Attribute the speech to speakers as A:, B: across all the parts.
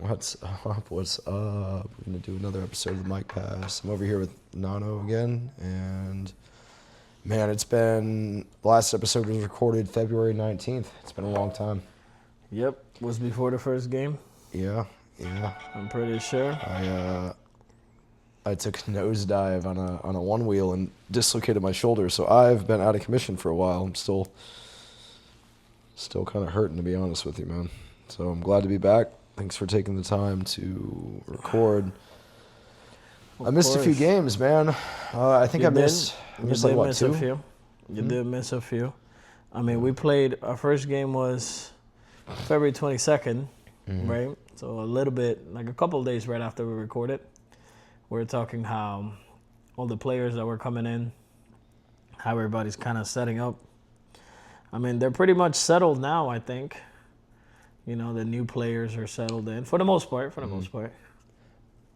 A: What's up? What's up? We're gonna do another episode of the Mic Pass. I'm over here with Nano again, and man, the last episode was recorded February 19th. It's been a long time.
B: Yep, was before the first game.
A: Yeah.
B: I'm pretty sure.
A: I took a nosedive on a one wheel and dislocated my shoulder, so I've been out of commission for a while. I'm still kind of hurting, to be honest with you, man. So I'm glad to be back. Thanks for taking the time to record. I missed a few games, man. I think I missed like what, two?
B: You did miss a few. I mean, we played, our first game was February 22nd, right? So a little bit, like a couple of days right after we recorded. We were talking how all the players that were coming in, how everybody's kind of setting up. I mean, they're pretty much settled now, I think. You know, the new players are settled in for the most part.
A: We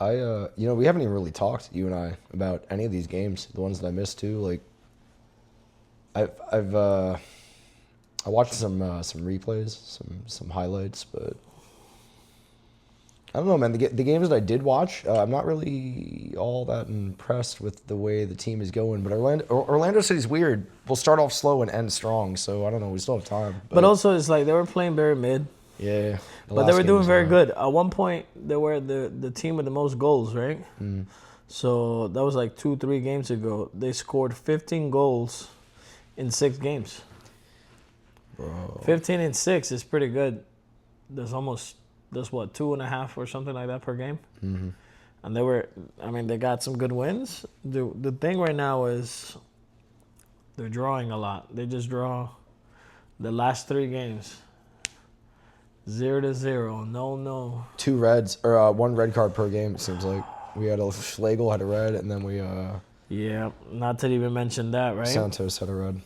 A: haven't even really talked, you and I, about any of these games. The ones that I missed too. Like, I watched some replays, some highlights, but I don't know, man. The games that I did watch, I'm not really all that impressed with the way the team is going. But Orlando City's weird. We'll start off slow and end strong, so I don't know. We still have time.
B: But also, it's like they were playing very mid.
A: Yeah.
B: But they were doing very good. At one point, they were the team with the most goals, right? So that was like 2-3 games ago. They scored 15 goals in 6 games.
A: Bro.
B: 15 and 6 is pretty good. There's what, 2.5 or something like that per game? And they got some good wins. The thing right now is they're drawing a lot. They just draw the last 3 games. 0-0. No.
A: 2 reds, or 1 red card per game, it seems like. We had Schlegel had a red, and then we...
B: Yeah, not to even mention that, right?
A: Santos had a red.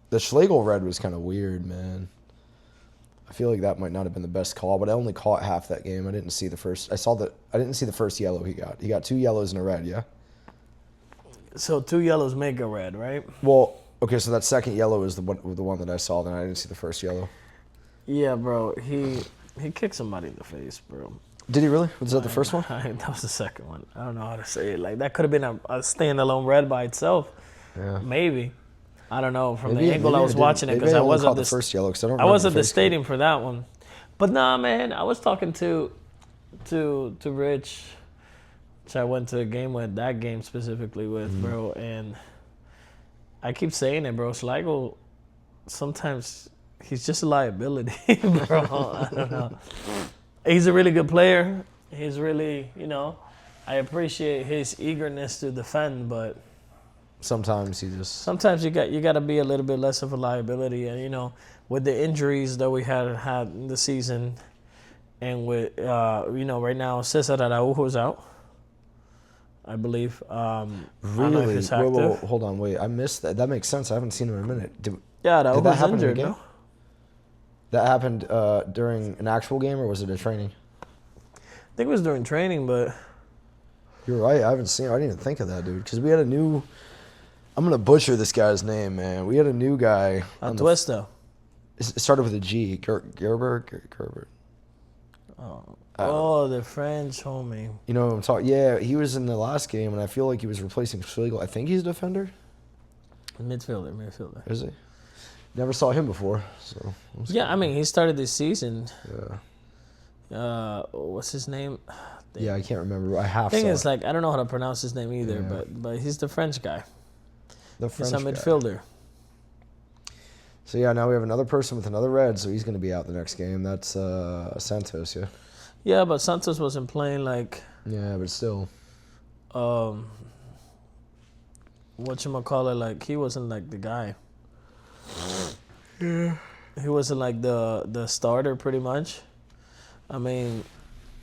A: The Schlegel red was kind of weird, man. I feel like that might not have been the best call, but I only caught half that game. I didn't see the first... I didn't see the first yellow he got. He got 2 yellows and a red, yeah?
B: So 2 yellows make a red, right?
A: Well, okay, so that second yellow is the one that I saw, then I didn't see the first yellow.
B: Yeah, bro. He kicked somebody in the face, bro.
A: Did he really? Was that the first one?
B: That was the second one. I don't know how to say it. Like, that could have been a standalone red by itself. Yeah. Maybe. I don't know. From the angle I was watching it, because I wasn't
A: the first yellow, because
B: I wasn't at the stadium for that one. But nah, man, I was talking to Rich, which I went to a game with, that game specifically with, bro, and I keep saying it, bro. Schlegel, sometimes he's just a liability, bro. I don't know. He's a really good player. He's really, I appreciate his eagerness to defend, but
A: sometimes you
B: got to be a little bit less of a liability. And with the injuries that we had in the season, and with right now Cesar Araujo's out, I believe.
A: Really?
B: I don't know if it's active.
A: Wait, hold on, wait. I missed that. That makes sense. I haven't seen him in a minute. Did
B: Araujo's
A: happen
B: injured,
A: in a game?
B: no?
A: That happened during an actual game, or was it a training?
B: I think it was during training, but...
A: You're right. I haven't seen it. I didn't even think of that, dude. Because we had a new... I'm going to butcher this guy's name, man. We had a new guy.
B: Atuesta.
A: It started with a G. Gerber?
B: Oh, the French homie.
A: You know what I'm talking... Yeah, he was in the last game, and I feel like he was replacing Schlegel. I think he's a defender?
B: Midfielder.
A: Is he? Never saw him before, so...
B: Yeah, I mean, he started this season.
A: Yeah.
B: What's his name?
A: Yeah, I can't remember. I half
B: thing
A: saw
B: is,
A: it.
B: like, I don't know how to pronounce his name either,
A: Yeah.
B: but he's the French guy.
A: He's a
B: midfielder.
A: So, yeah, now we have another person with another red, so he's going to be out the next game. That's Santos, yeah?
B: Yeah, but Santos wasn't playing, like...
A: Yeah, but still.
B: Whatchamacallit, like, he wasn't, like, the guy.
A: Yeah.
B: He wasn't, like, the starter, pretty much. I mean,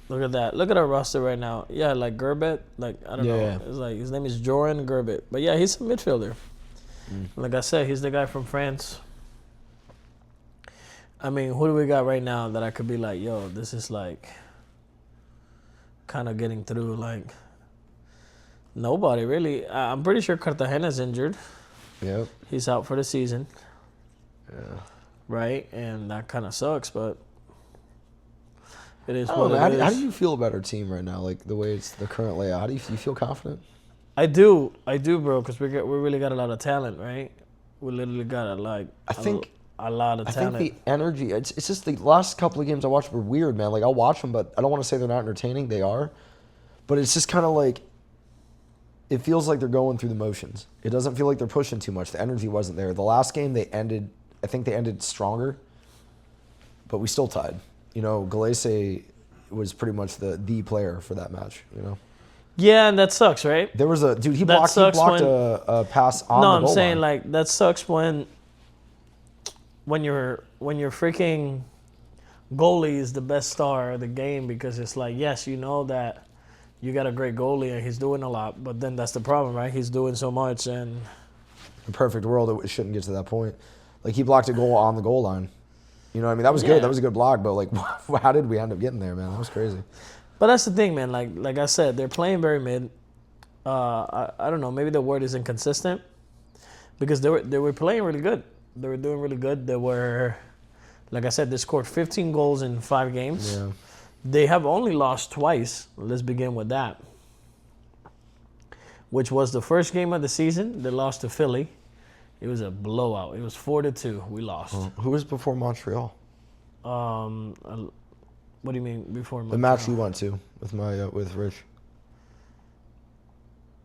B: look at that. Look at our roster right now. Yeah, like Gerbet, like, I don't know. It's like, his name is Joran Gerbet. But yeah, he's a midfielder. Like I said, he's the guy from France. I mean, who do we got right now that I could be like, yo, this is like kind of getting through? Like, nobody really. I'm pretty sure Cartagena's injured.
A: Yep.
B: He's out for the season.
A: Yeah.
B: Right? And that kind of sucks, but It is
A: I
B: what
A: don't know.
B: it
A: How
B: is.
A: do you feel about our team right now? Like the way it's the current layout. How do you feel confident?
B: I do, bro, because we really got a lot of talent, right? We literally got
A: I think
B: a lot of
A: I
B: talent.
A: think the energy. It's just the last couple of games I watched were weird, man. Like I'll watch them, but I don't want to say they're not entertaining. They are, but it's just kind of like it feels like they're going through the motions. It doesn't feel like they're pushing too much. The energy wasn't there. The last game I think they ended stronger, but we still tied. You know, Galese was pretty much the player for that match. You know.
B: Yeah, and that sucks, right?
A: There was a dude. He
B: That
A: blocked
B: sucks
A: a pass on
B: No,
A: the
B: I'm
A: goal
B: saying
A: line.
B: like that sucks when you're freaking goalie is the best star of the game, because it's like, yes, you know that you got a great goalie and he's doing a lot, but then that's the problem, right? He's doing so much, and
A: In a perfect world, it shouldn't get to that point. Like he blocked a goal on the goal line. You know what I mean? That was
B: Yeah.
A: good. That was a good block. But like, how did we end up getting there, man? That was crazy.
B: but that's the thing, man. Like I said, they're playing very mid. I don't know. Maybe the word is inconsistent, because they were playing really good. They were doing really good. They were, like I said, they scored 15 goals in 5 games.
A: Yeah.
B: They have only lost twice. Let's begin with that. Which was the first game of the season. They lost to Philly. It was a blowout. It was 4-2. We lost.
A: Who was before Montreal?
B: What do you mean before
A: The match you went to with with Rich.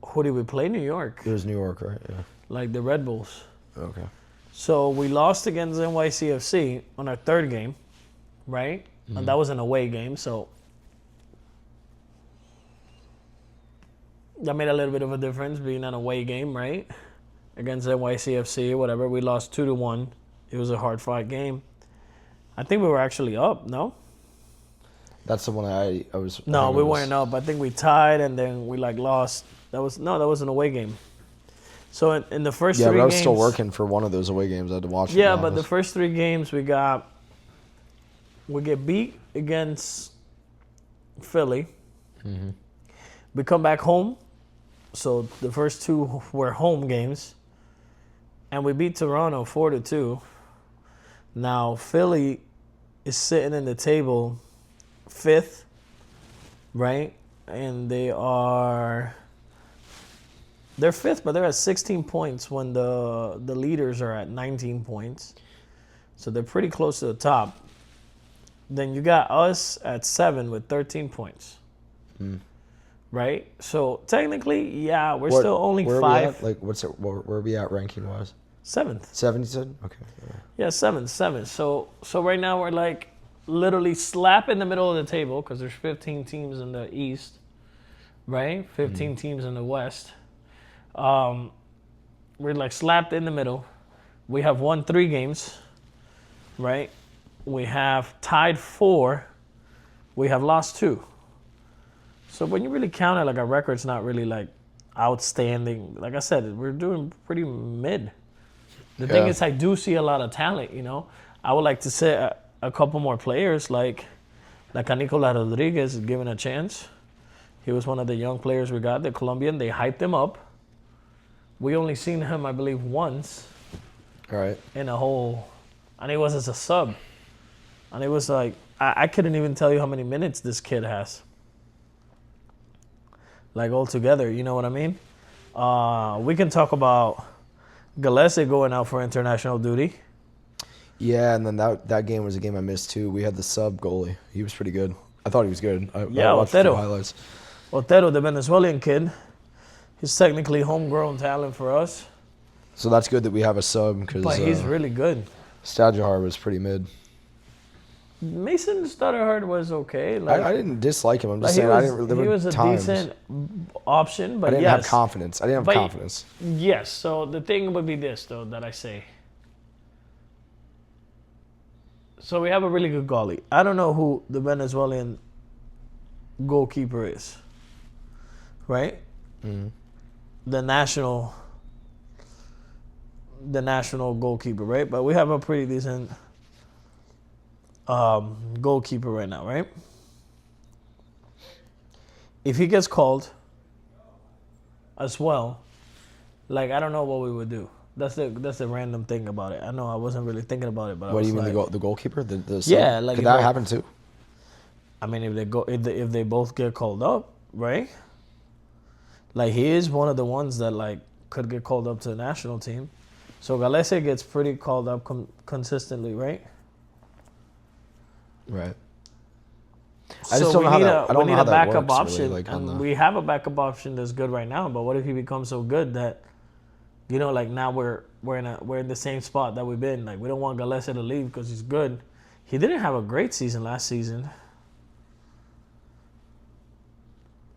B: Who did we play? New York.
A: It was New York, right? Yeah.
B: Like the Red Bulls.
A: Okay.
B: So we lost against NYCFC on our 3rd game, right? And that was an away game, so that made a little bit of a difference, being an away game, right? Against NYCFC, whatever. We lost 2-1. It was a hard fought game. I think we were actually up, no?
A: That's the one I was.
B: No, we
A: was-
B: weren't up. I think we tied and then we lost. That was an away game. So in the first
A: Yeah,
B: 3
A: but I was
B: games,
A: still working for one of those away games. I had to watch. it in
B: Yeah,
A: the
B: but the
A: office.
B: first 3 games we get beat against Philly.
A: Mm-hmm.
B: We come back home. So the first 2 were home games. And we beat Toronto 4-2. Now Philly is sitting in the table 5th, right? And they're 5th, but they're at 16 points when the leaders are at 19 points. So they're pretty close to the top. Then you got us at 7 with 13 points. Right? So technically, yeah, we're still only
A: where
B: 5.
A: Are we at? Like, where are we at ranking wise?
B: 7th.
A: 7, you said? Okay.
B: Yeah, 7th. So right now we're like literally slap in the middle of the table, because there's 15 teams in the East, right? 15 teams in the West. We're like slapped in the middle. We have won 3 games, right? We have tied 4. We have lost 2. So when you really count it, like our record's not really like outstanding. Like I said, we're doing pretty mid. The thing
A: Yeah.
B: is, I do see a lot of talent, you know. I would like to see a couple more players like a Nicolas Rodriguez given a chance. He was one of the young players we got, the Colombian. They hyped him up. We only seen him, I believe, once
A: All right.
B: in a whole, and it was as a sub. And it was like, I couldn't even tell you how many minutes this kid has. Like altogether, you know what I mean? We can talk about Galese going out for international duty.
A: Yeah, and then that game was a game I missed too. We had the sub goalie. He was pretty good. I thought he was good. I watched a few
B: Otero.
A: highlights.
B: Otero, the Venezuelan kid, he's technically homegrown talent for us,
A: So that's good that we have a sub because
B: but he's really good.
A: Stadjahar was pretty mid.
B: Mason Stutterhart was okay. Like,
A: I didn't dislike him. I'm
B: like,
A: just
B: he
A: saying
B: was,
A: I didn't. There
B: he
A: were
B: was a
A: times
B: decent option, but
A: I didn't
B: yes.
A: have confidence. I didn't have
B: But-
A: confidence.
B: Yes, so the thing would be this, though, that I say. So we have a really good goalie. I don't know who the Venezuelan goalkeeper is, right?
A: Mm-hmm.
B: The national goalkeeper, right? But we have a pretty decent goalkeeper right now, right? If he gets called as well, like, I don't know what we would do. That's the random thing about it. I know I wasn't really thinking about it, but
A: What
B: I
A: do
B: was
A: you mean
B: like,
A: the goalkeeper? The sub?
B: Yeah, like
A: could
B: if
A: that
B: I-
A: happen too?
B: I mean, if they both get called up, right? Like he is one of the ones that like could get called up to the national team. So Galese gets pretty called up consistently, right?
A: Right.
B: So
A: I just don't know how that. I don't
B: we
A: know
B: need
A: how
B: a
A: that
B: backup
A: works,
B: option,
A: really, like on
B: and
A: the.
B: we have a backup option that's good right now. But what if he becomes so good that, you know, like now we're in the same spot that we've been. Like we don't want Galese to leave because he's good. He didn't have a great season last season,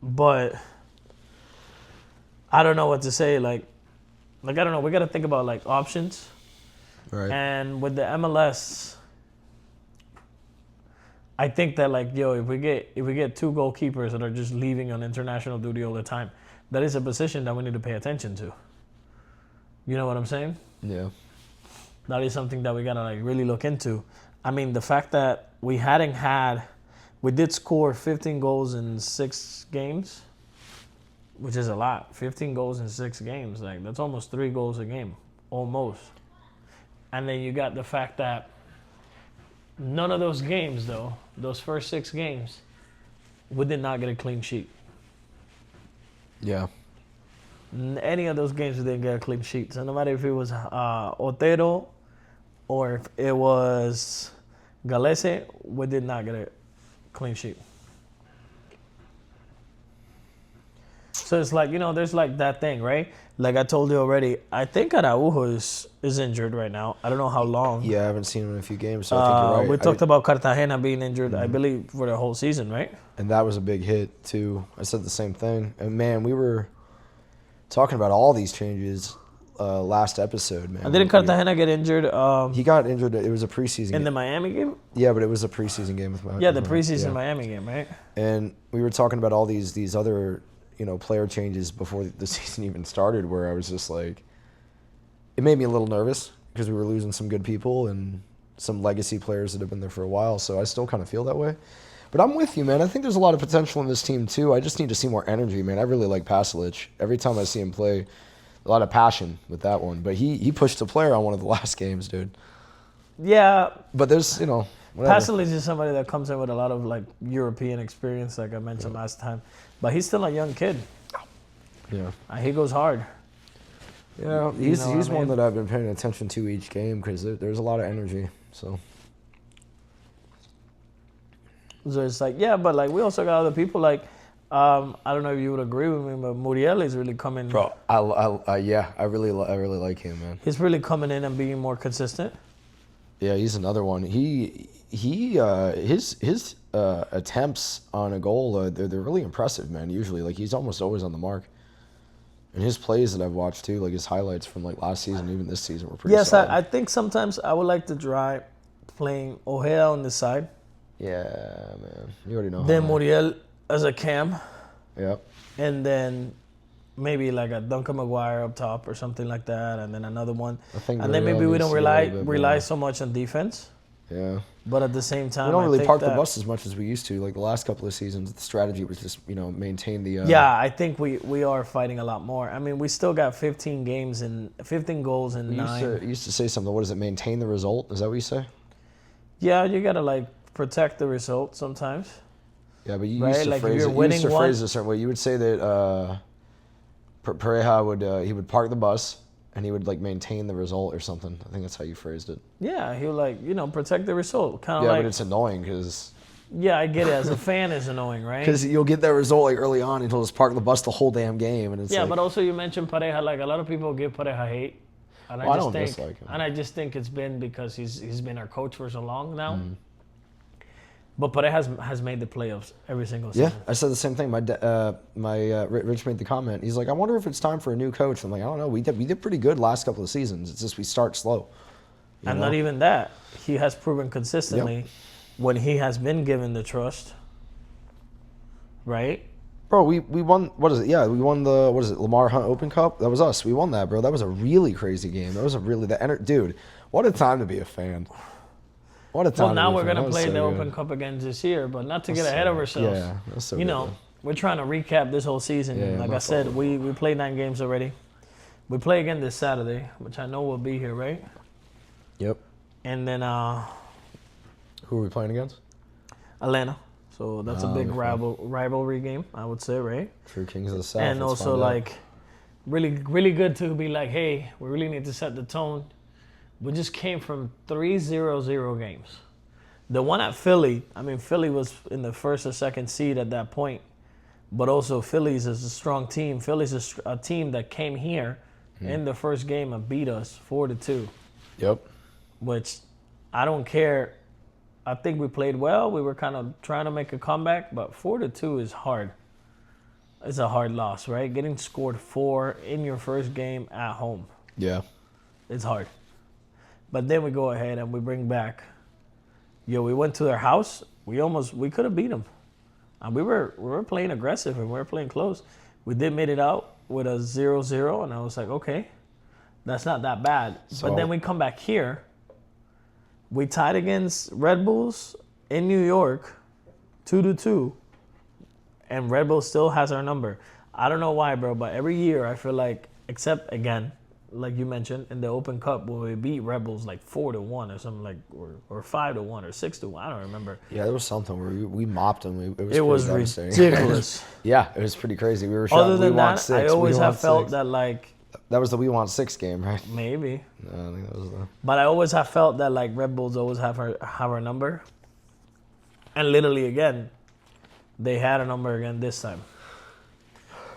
B: but I don't know what to say. Like I don't know. We got to think about like options,
A: Right.
B: and with the MLS. I think that like if we get two goalkeepers that are just leaving on international duty all the time, that is a position that we need to pay attention to. You know what I'm saying?
A: Yeah.
B: That is something that we gotta like really look into. I mean, the fact that we did score 15 goals in 6 games, which is a lot. 15 goals in 6 games, like that's almost 3 goals a game, almost. And then you got the fact that none of those games, though, those first 6 games, we did not get a clean sheet.
A: Yeah.
B: Any of those games, we didn't get a clean sheet. So no matter if it was Otero or if it was Galese, we did not get a clean sheet. So it's like, there's like that thing, right? Like I told you already, I think Araujo is injured right now. I don't know how long.
A: Yeah, I haven't seen him in a few games, so I think you're right.
B: We talked about Cartagena being injured, I believe, for the whole season, right?
A: And that was a big hit, too. I said the same thing. And, man, we were talking about all these changes last episode, man.
B: And didn't Cartagena get injured?
A: He got injured. It was a preseason
B: in
A: game.
B: the Miami game?
A: Yeah, but it was a preseason game with Miami.
B: Yeah, the preseason Miami game, right?
A: And we were talking about all these other, player changes before the season even started, where I was just like, it made me a little nervous because we were losing some good people and some legacy players that have been there for a while. So I still kind of feel that way. But I'm with you, man. I think there's a lot of potential in this team, too. I just need to see more energy, man. I really like Pasalic. Every time I see him play, a lot of passion with that one. But he pushed a player on one of the last games, dude.
B: Yeah.
A: But there's, whatever.
B: Pasalic is somebody that comes in with a lot of, like, European experience, like I mentioned last time. But he's still a young kid.
A: Yeah.
B: He goes hard.
A: Yeah, he's
B: what I mean?
A: one that I've been paying attention to each game because there's a lot of energy. So
B: it's like, yeah, but, like, we also got other people, like, I don't know if you would agree with me, but Muriel is really coming.
A: Bro, I really like him, man.
B: He's really coming in and being more consistent.
A: Yeah, he's another one. His attempts on a goal, they're really impressive, man. Usually, like he's almost always on the mark. And his plays that I've watched too, like his highlights from like last season, even this season, were pretty.
B: Yes,
A: solid.
B: I think sometimes I would like to try playing Ojeda on the side.
A: Yeah, man. You already know.
B: Then Muriel as a cam.
A: Yep.
B: And then maybe like a Duncan McGuire up top or something like that, and then another one. And then maybe we don't rely so much on defense.
A: Yeah.
B: But at the same time,
A: we don't really park the bus as much as we used to. Like the last couple of seasons, the strategy was just maintain the.
B: Yeah, I think we are fighting a lot more. I mean, we still got 15 games and 15 goals and 9.
A: You used to say something. What is it? Maintain the result? Is that what you say?
B: Yeah, you gotta like protect the result sometimes.
A: Yeah, but you
B: right?
A: used to
B: like
A: phrase
B: if
A: it.
B: you're winning
A: you used to phrase it a certain way. You would say that Pareja would park the bus and he would like maintain the result or something. I think that's how you phrased it.
B: Yeah, he would like protect the result. Kind of
A: yeah,
B: like.
A: but it's annoying because.
B: Yeah, I get it. As a fan, it's annoying, right?
A: Because you'll get that result like early on, and he'll just park the bus the whole damn game, and it's
B: yeah.
A: like,
B: But also, you mentioned Pareja. Like a lot of people give Pareja hate, and
A: I don't dislike him.
B: And I just think it's been because he's been our coach for so long now. But Pareja has made the playoffs every single season.
A: Yeah, I said the same thing. Rich made the comment. He's like, I wonder if it's time for a new coach. I'm like, I don't know. We did pretty good last couple of seasons. It's just we start slow.
B: And not even that. He has proven consistently when he has been given the trust. Right?
A: Bro, we won. What is it? Yeah, we won the Lamar Hunt Open Cup. That was us. We won that, bro. That was a really crazy game. That was a really dude. What a time to be a fan. What a time.
B: Well, now we're
A: going
B: gonna play the Open Cup again this year, but not to get ahead of ourselves.
A: Yeah, that's so
B: we're trying to recap this whole season.
A: Yeah,
B: like I said, we played 9 games already. We play again this Saturday, which I know will be here, right?
A: Yep.
B: And then
A: who are we playing against?
B: Atlanta. So that's a big rivalry game, I would say, right?
A: True Kings of the South.
B: And
A: let's
B: also
A: find out.
B: like really good to be like, hey, we really need to set the tone. We just came from 3-0-0 games. The one at Philly, I mean, Philly was in the first or second seed at that point, but also Philly's is a strong team. Philly's a team that came here in the first game and beat us 4-2.
A: Yep.
B: Which I don't care. I think we played well. We were kind of trying to make a comeback, but 4-2 is hard. It's a hard loss, right? Getting scored 4 in your first game at home.
A: Yeah.
B: It's hard. But then we go ahead and we bring back. We went to their house. We could have beat them. And we were playing aggressive and we were playing close. We did made it out with a 0-0, and I was like, okay, that's not that bad.
A: So,
B: but then we come back here. We tied against Red Bulls in New York, 2-2, and Red Bull still has our number. I don't know why, bro, but every year I feel like, except again, like you mentioned, in the Open Cup when we beat Red Bulls like 4-1 or something like, or 5-1 or 6-1, I don't remember.
A: Yeah, there was something where we mopped them.
B: It was ridiculous.
A: Yeah, it was pretty crazy. We were
B: Other than
A: we want
B: that,
A: 6.
B: I always
A: we
B: have
A: want
B: felt
A: 6.
B: that like
A: That was the We Want 6 game, right?
B: maybe.
A: No, I think that was the.
B: But I always have felt that like Red Bulls always have our number. And literally again, they had a number again this time.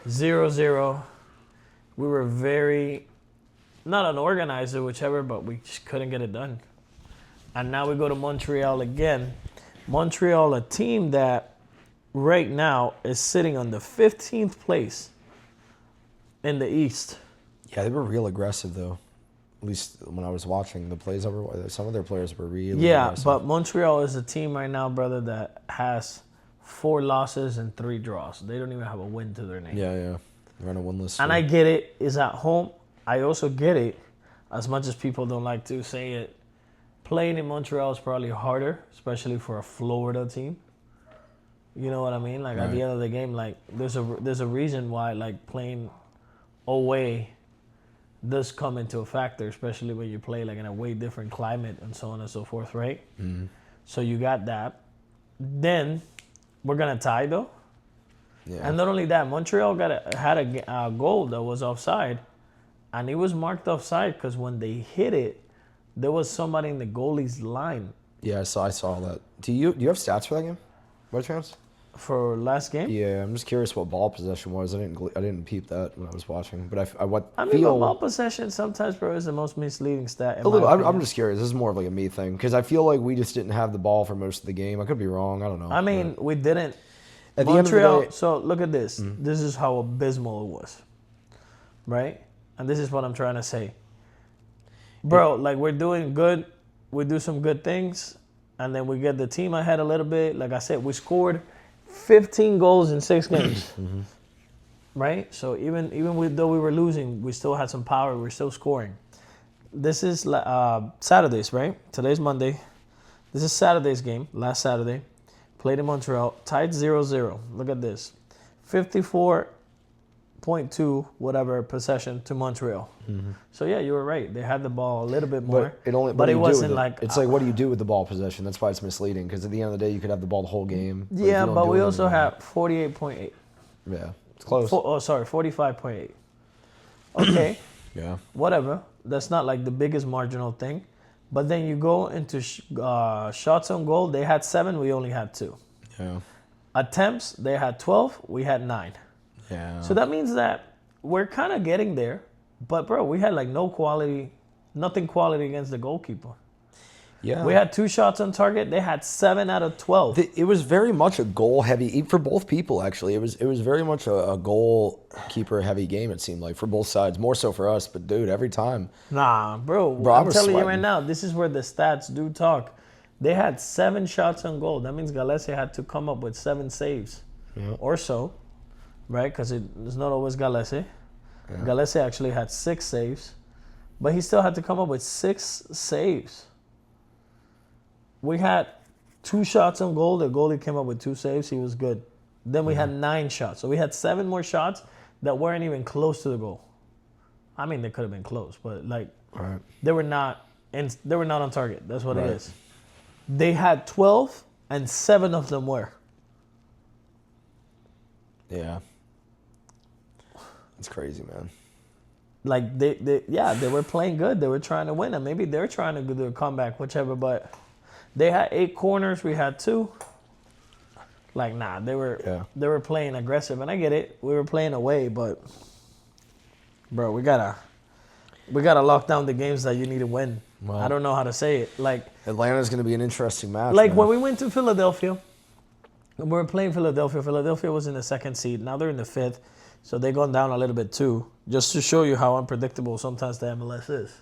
B: 0-0. We were very not unorganized or whichever, but we just couldn't get it done. And now we go to Montreal again. Montreal, a team that right now is sitting on the 15th place in the East.
A: Yeah, they were real aggressive though. At least when I was watching the plays, some of their players were really aggressive.
B: But Montreal is a team right now, brother, that has 4 losses and 3 draws. They don't even have a win to their name.
A: Yeah. They're on a win list.
B: And I get it. It's at home. I also get it. As much as people don't like to say it, playing in Montreal is probably harder, especially for a Florida team. You know what I mean? Like
A: right.
B: At the end of the game, like there's a reason why like playing away does come into a factor, especially when you play like in a way different climate and so on and so forth, right?
A: Mm-hmm.
B: So you got that. Then we're gonna tie though.
A: Yeah.
B: And not only that, Montreal had a goal that was offside, and it was marked offside because when they hit it, there was somebody in the goalie's line.
A: Yeah, I saw that. Do you have stats for that game, by chance?
B: For last game?
A: Yeah, I'm just curious what ball possession was. I didn't peep that when I was watching, but
B: I mean, ball possession sometimes, bro, is the most misleading stat.
A: I'm just curious. This is more of like a me thing because I feel like we just didn't have the ball for most of the game. I could be wrong. I don't know.
B: I mean, we didn't.
A: At the
B: Montreal.
A: end of the day,
B: so look at this. Mm-hmm. This is how abysmal it was, right? And this is what I'm trying to say, bro. Like we're doing good. We do some good things, and then we get the team ahead a little bit. Like I said, we scored 15 goals in 6 games,
A: mm-hmm.
B: right? So even though we were losing, we still had some power. We're still scoring. This is Saturdays, right? Today's Monday. This is Saturday's game. Last Saturday, played in Montreal, tied 0-0. Look at this, 54.2 whatever possession to Montreal. Mm-hmm. So yeah, you were right. They had the ball a little bit more, but it wasn't like
A: it's like what do you do with the ball possession? That's why it's misleading because at the end of the day, you could have the ball the whole game.
B: Yeah, but we also have 48.8.
A: Yeah, it's close.
B: 45.8. Okay.
A: Yeah.
B: Whatever. That's not like the biggest marginal thing. But then you go into shots on goal. They had 7. We only had 2.
A: Yeah.
B: Attempts. They had 12. We had 9.
A: Yeah.
B: So that means that we're kind of getting there. But, bro, we had like nothing quality against the goalkeeper.
A: Yeah.
B: We had 2 shots on target. They had 7 out of 12.
A: It was very much a goal-heavy for both people. Actually, it was very much a goalkeeper-heavy game. It seemed like for both sides, more so for us. But dude, every time.
B: Nah, bro. I'm telling you right now, this is where the stats do talk. They had 7 shots on goal. That means Galese had to come up with 7 saves, or so, right? Because it's not always Galese. Yeah. Galese actually had 6 saves, but he still had to come up with 6 saves. We had 2 shots on goal. The goalie came up with 2 saves. He was good. Then we had 9 shots. So we had 7 more shots that weren't even close to the goal. I mean, they could have been close, but like they were not on target. That's what it is. They had 12, and 7 of them were.
A: Yeah. It's crazy, man.
B: Like they were playing good. They were trying to win, and maybe they're trying to do a comeback, whichever. But they had 8 corners. We had 2. Like they were playing aggressive, and I get it. We were playing away, but bro, we gotta lock down the games that you need to win.
A: Well,
B: I don't know how to say it. Like
A: Atlanta's going to be an interesting match.
B: like
A: man.
B: when we went to Philadelphia, when we were playing Philadelphia. Philadelphia was in the 2nd seed. Now they're in the 5th. So they've gone down a little bit too, just to show you how unpredictable sometimes the MLS is.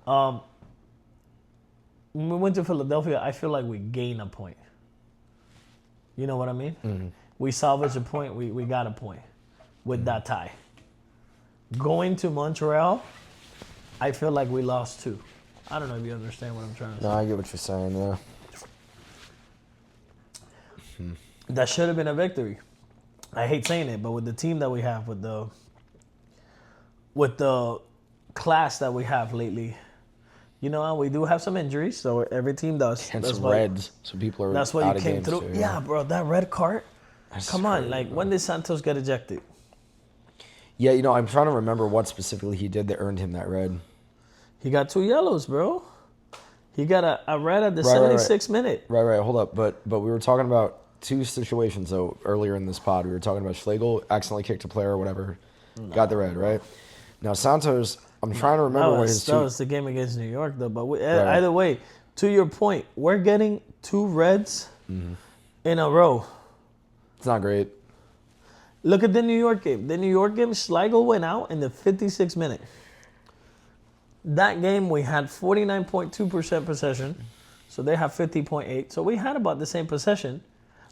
B: When we went to Philadelphia, I feel like we gained a point. You know what I mean?
A: Mm-hmm.
B: We salvaged a point. We got a point with that tie. Going to Montreal, I feel like we lost 2. I don't know if you understand what I'm trying to say.
A: No, I get what you're saying, yeah.
B: That should have been a victory. I hate saying it, but with the team that we have, with the class that we have lately, you know, we do have some injuries, so every team does.
A: And
B: that's
A: some
B: why,
A: reds, so people are
B: that's why
A: out
B: you
A: of
B: came
A: games
B: through.
A: too,
B: Yeah, bro, that red card.
A: That's
B: Come on,
A: crazy,
B: like
A: bro.
B: when did Santos get ejected?
A: Yeah, you know, I'm trying to remember what specifically he did that earned him that red.
B: He got 2 yellows, bro. He got a red at the
A: Right,
B: 76th minute.
A: Right, hold up. But we were talking about 2 situations, though, earlier in this pod. We were talking about Schlegel accidentally kicked a player or whatever, got the red, right? Now, Santos, I'm trying to remember what his
B: That
A: 2...
B: was the game against New York, though. But either way, to your point, we're getting 2 reds in a row.
A: It's not great.
B: Look at the New York game. The New York game, Schlegel went out in the 56th minute. That game, we had 49.2% possession. So they have 50.8. So we had about the same possession,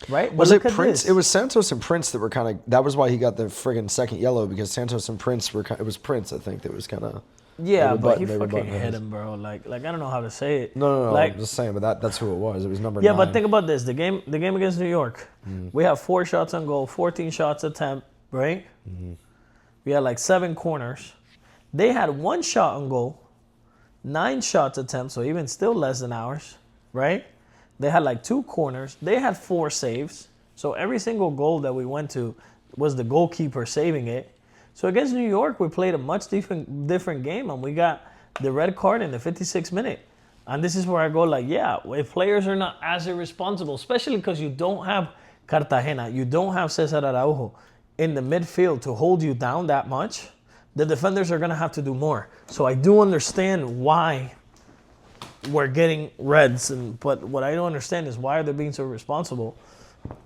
B: right? But
A: Was
B: look
A: it
B: at
A: Prince?
B: this.
A: It was Santos and Prince that were kind of... That was why he got the friggin' second yellow, because Santos and Prince were... It was Prince, I think, that was kind of...
B: Yeah, but he
A: they were
B: fucking
A: butting
B: hit
A: heads.
B: him, bro. Like I don't know how to say it.
A: No.
B: Like,
A: I'm just saying, but that's who it was. It was number 9.
B: yeah, but think about this. The game against New York, we have 4 shots on goal, 14 shots attempt, right? We had like 7 corners. They had 1 shot on goal, 9 shots attempt, so even still less than ours, right? They had like 2 corners. They had 4 saves. So every single goal that we went to was the goalkeeper saving it. So against New York, we played a much different game, and we got the red card in the 56th minute. And this is where I go like, yeah, if players are not as irresponsible, especially because you don't have Cartagena, you don't have Cesar Araujo in the midfield to hold you down that much, the defenders are going to have to do more. So I do understand why we're getting reds, but what I don't understand is why are they being so responsible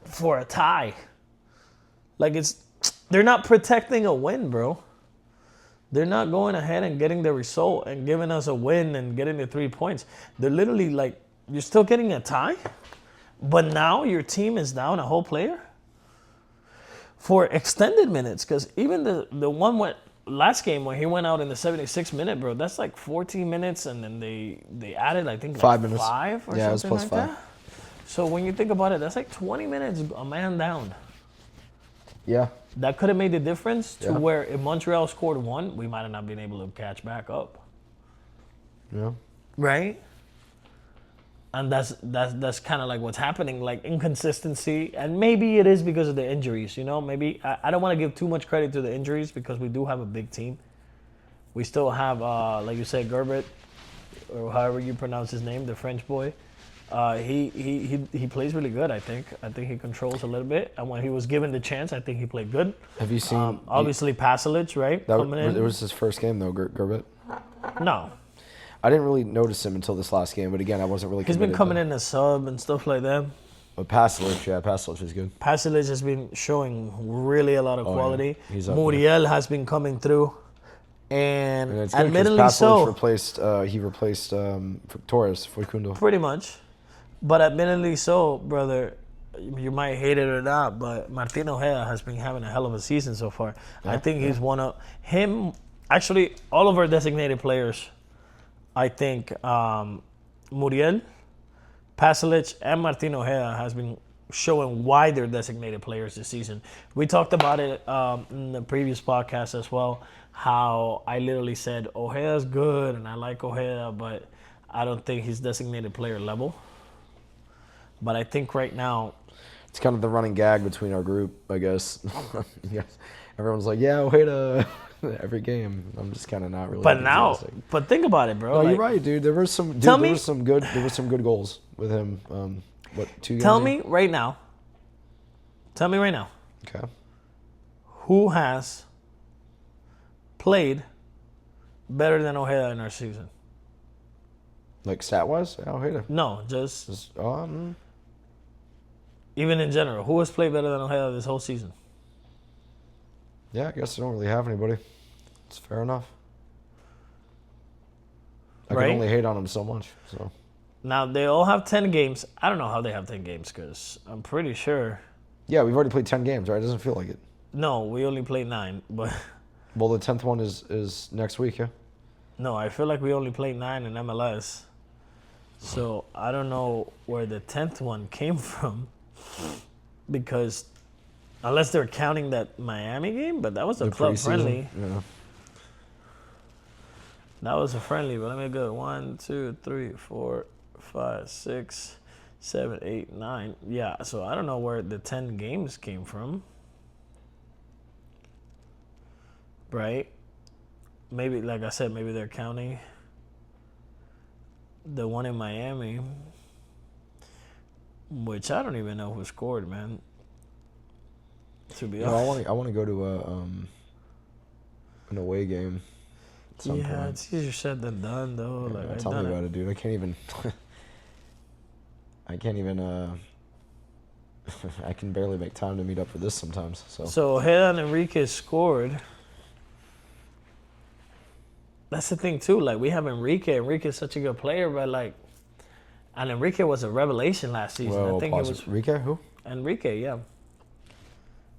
B: for a tie? Like they're not protecting a win, bro. They're not going ahead and getting the result and giving us a win and getting the 3 points. They're literally like, you're still getting a tie, but now your team is down a whole player for extended minutes. Because even the one last game when he went out in the 76th minute, bro, that's like 14 minutes, and then they added, I think, like
A: 5 minutes.
B: 5 or
A: Yeah, it was
B: something
A: plus
B: like
A: 5.
B: that. So when you think about it, that's like 20 minutes a man down.
A: Yeah.
B: That could have made the difference to
A: Yeah.
B: where if Montreal scored 1, we might have not been able to catch back up.
A: Yeah.
B: Right? And that's kind of like what's happening, like inconsistency. And maybe it is because of the injuries, you know? Maybe I don't want to give too much credit to the injuries because we do have a big team. We still have, like you said, Gerbert, or however you pronounce his name, the French boy. He plays really good, I think. I think he controls a little bit. And when he was given the chance, I think he played good.
A: Have you seen...
B: Obviously, Pasalic, right?
A: It was his first game, though, Gerbet.
B: No.
A: I didn't really notice him until this last game, but again, I wasn't really
B: He's been
A: committed,
B: coming in as sub and stuff like that.
A: But Pasalic is good.
B: Pasalic has been showing really a lot of quality.
A: Yeah. He's up
B: Muriel has been coming through. And
A: it's good 'cause
B: admittedly
A: Pasalic
B: so.
A: replaced Torres, Facundo.
B: Pretty much. But admittedly so, brother, you might hate it or not, but Martin Ojeda has been having a hell of a season so far.
A: Yeah,
B: I think he's one of him. Actually, all of our designated players, I think Muriel, Pasalic, and Martin Ojeda has been showing why they're designated players this season. We talked about it in the previous podcast as well, how I literally said Ojeda's good and I like Ojeda, but I don't think he's designated player level. But I think right now,
A: It's kind of the running gag between our group, I guess. Yes. Everyone's like, yeah, Ojeda every game. I'm just kind of not really
B: But now,
A: enthusiastic.
B: but think about it, bro.
A: No,
B: like,
A: you're right, dude. There was some good goals with him. What, 2 games?
B: Tell
A: ago?
B: me right now. Tell me right now.
A: Okay.
B: Who has played better than Ojeda in our season?
A: Like stat wise, Ojeda.
B: No, just
A: Just,
B: even in general. Who has played better than Ojeda this whole season?
A: yeah, I guess I don't really have anybody. It's fair enough. I
B: Right?
A: can only hate on him so much. So
B: Now, they all have 10 games. I don't know how they have 10 games because I'm pretty sure.
A: yeah, we've already played 10 games, right? It doesn't feel like it.
B: No, we only played 9. But
A: Well, the 10th one is next week, yeah.
B: no, I feel like we only played 9 in MLS. So I don't know where the 10th one came from because unless they're counting that Miami game, but that was a
A: The
B: club
A: preseason,
B: friendly.
A: Yeah.
B: That was a friendly, but let me go 1, 2, 3, 4, 5, 6, 7, 8, 9. Yeah, so I don't know where the 10 games came from. Right? Maybe, like I said, maybe they're counting the one in Miami, which I don't even know who scored, man. To be
A: You know,
B: honest.
A: I want to go to an away game at some
B: Yeah,
A: point.
B: it's easier said than done, though.
A: Yeah,
B: Like, I've
A: tell me
B: done
A: about
B: it.
A: it, dude. I can't even. I can't even. I can barely make time to meet up for this sometimes.
B: So Ojeda and Enrique scored. That's the thing too. Like we have Enrique. Enrique is such a good player, but like, and Enrique was a revelation last season.
A: Well,
B: I think
A: pause.
B: it was
A: Enrique, who?
B: Enrique. Yeah,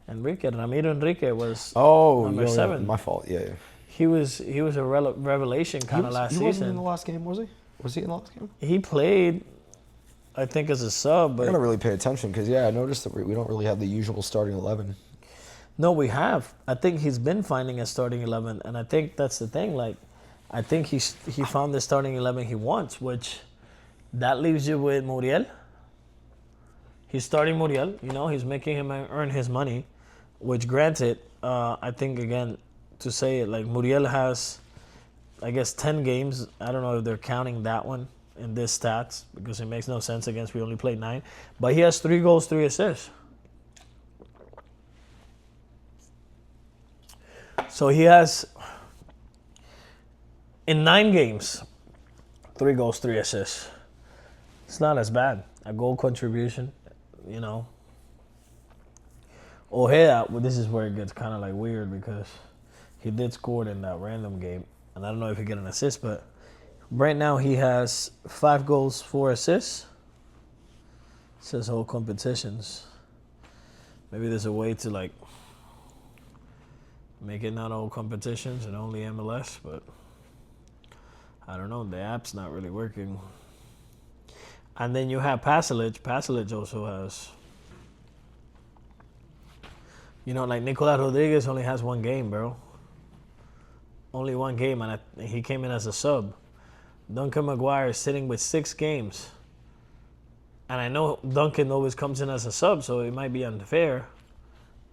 B: Enrique Ramiro Enrique was.
A: Oh,
B: Number
A: yeah,
B: 7.
A: my fault. Yeah, yeah.
B: He was a revelation kind of last
A: He wasn't in the
B: season.
A: last game, was he? Was he in the last game?
B: He played, I think, as a sub,
A: I
B: but
A: gotta really pay attention because I noticed that we don't really have the usual starting 11.
B: no, we have. I think he's been finding a starting 11, and I think that's the thing. Like, I think he found the starting 11 he wants, which that leaves you with Muriel. He's starting Muriel. You know, he's making him earn his money, which granted, I think again to say it like Muriel has, I guess 10 games. I don't know if they're counting that one in this stats because it makes no sense against we only played 9, but he has 3 goals, 3 assists. So he has, in 9 games, 3 goals, 3 assists. It's not as bad. A goal contribution, you know. Ojeda, well, this is where it gets kind of like weird because he did score in that random game. And I don't know if he get an assist, but right now he has 5 goals, 4 assists. It says all competitions. Maybe there's a way to like make it not all competitions and only MLS, but I don't know. The app's not really working. And then you have Pasalic. Pasalic also has, you know, like Nicolas Rodriguez only has 1 game, bro. Only 1 game, and he came in as a sub. Duncan McGuire is sitting with 6 games. And I know Duncan always comes in as a sub, so it might be unfair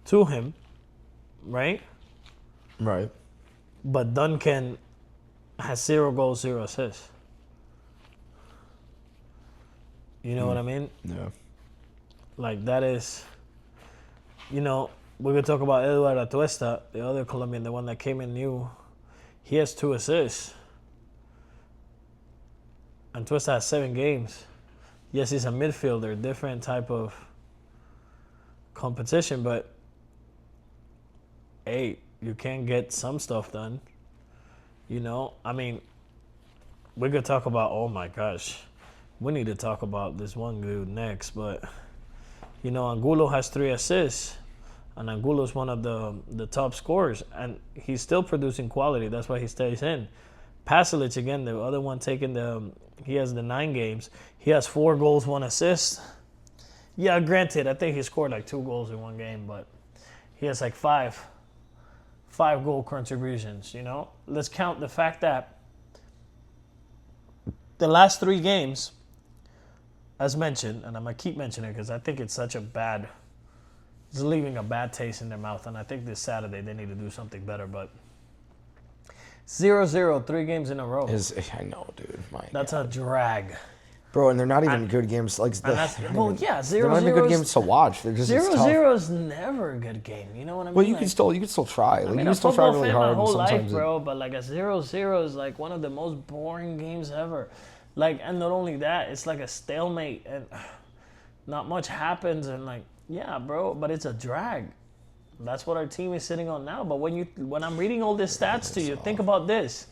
B: to him, right?
A: Right.
B: But Duncan has 0 goals, 0 assists. You know what I mean?
A: Yeah.
B: Like, that is, you know, we're going to talk about Eduardo Atuesta, the other Colombian, the one that came in new. He has 2 assists. And Atuesta has 7 games. Yes, he's a midfielder, different type of competition, but hey, you can get some stuff done. You know, I mean, we could talk about, oh my gosh, we need to talk about this one dude next, but, you know, Angulo has 3 assists, and Angulo's one of the top scorers, and he's still producing quality. That's why he stays in. Pasalic, again, the other one taking he has the 9 games. He has 4 goals, 1 assist. Yeah, granted, I think he scored like 2 goals in 1 game, but he has like 5 goal contributions, you know? Let's count the fact that the last 3 games, as mentioned, and I'm gonna keep mentioning it because I think it's it's leaving a bad taste in their mouth, and I think this Saturday they need to do something better. But 0-0, 3 games in a row.
A: I know, dude.
B: That's a drag.
A: Bro, and they're not even good games. Like,
B: And that's, well, yeah, 0-0.
A: they're not even good games to watch. They're just
B: 0-0 is never a good game. You know what I mean?
A: Well, you can still try. Like,
B: I mean,
A: you
B: a
A: can still try
B: football
A: really
B: fan
A: hard.
B: my whole
A: and
B: life,
A: sometimes
B: bro. But like a 0-0 is like one of the most boring games ever. Like, and not only that, it's like a stalemate, and not much happens. And like, yeah, bro, but it's a drag. That's what our team is sitting on now. But when I'm reading all these stats to you, think about this: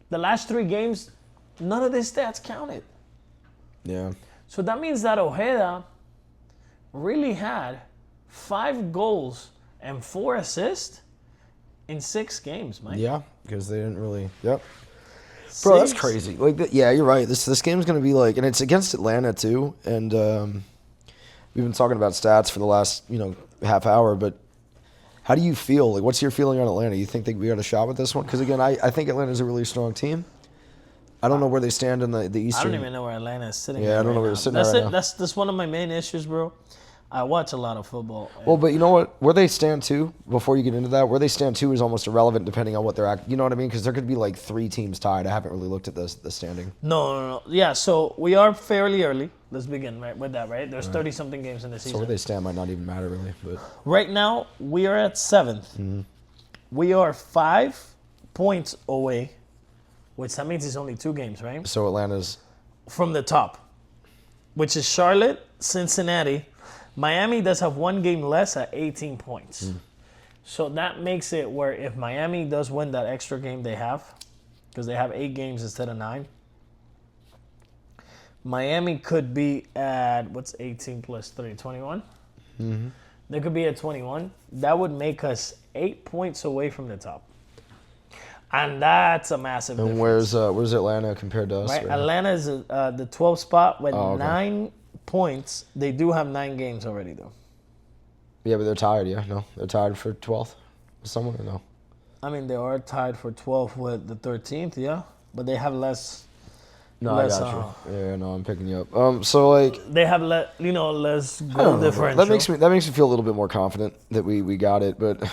B: the last 3 games, none of these stats counted.
A: Yeah.
B: So that means that Ojeda really had 5 goals and 4 assists in 6 games, Mike.
A: Yeah, because they didn't really. Yep. Bro, that's crazy. Like, yeah, you're right. This game's gonna be like, and it's against Atlanta too. And we've been talking about stats for the last half hour. But how do you feel? Like, what's your feeling on Atlanta? You think we got a shot with this one? Because again, I think Atlanta's a really strong team. I don't know where they stand in the Eastern.
B: I don't even know where Atlanta is sitting.
A: Yeah, I don't know where they're sitting right now.
B: That's one of my main issues, bro. I watch a lot of football.
A: Well, but you know what? Where they stand too, before you get into that, where they stand too is almost irrelevant depending on what they're at. You know what I mean? Because there could be like 3 teams tied. I haven't really looked at the standing.
B: No. Yeah, so we are fairly early. Let's begin with that, right? There's 30-something games in the season.
A: So where they stand might not even matter really. But
B: right now, we are at 7th.
A: Mm-hmm.
B: We are 5 points away, which that means it's only 2 games, right?
A: so Atlanta's
B: From the top, which is Charlotte, Cincinnati. Miami does have 1 game less at 18 points. So that makes it where if Miami does win that extra game they have, because they have 8 games instead of 9, Miami could be at, what's 18 plus 3, 21?
A: Mm-hmm.
B: They could be at 21. That would make us 8 points away from the top. And that's a massive difference.
A: And where's Atlanta compared to us?
B: Right? Atlanta is the 12th spot with
A: okay.
B: 9 points. They do have 9 games already, though.
A: Yeah, but they're tired. Yeah, no, they're tired for 12th. Someone or no?
B: I mean, they are tied for 12th with the 13th, yeah, but they have less.
A: No,
B: less,
A: I got you. Yeah, no, I'm picking you up. So like
B: they have less goal differential.
A: That makes me feel a little bit more confident that we got it, but.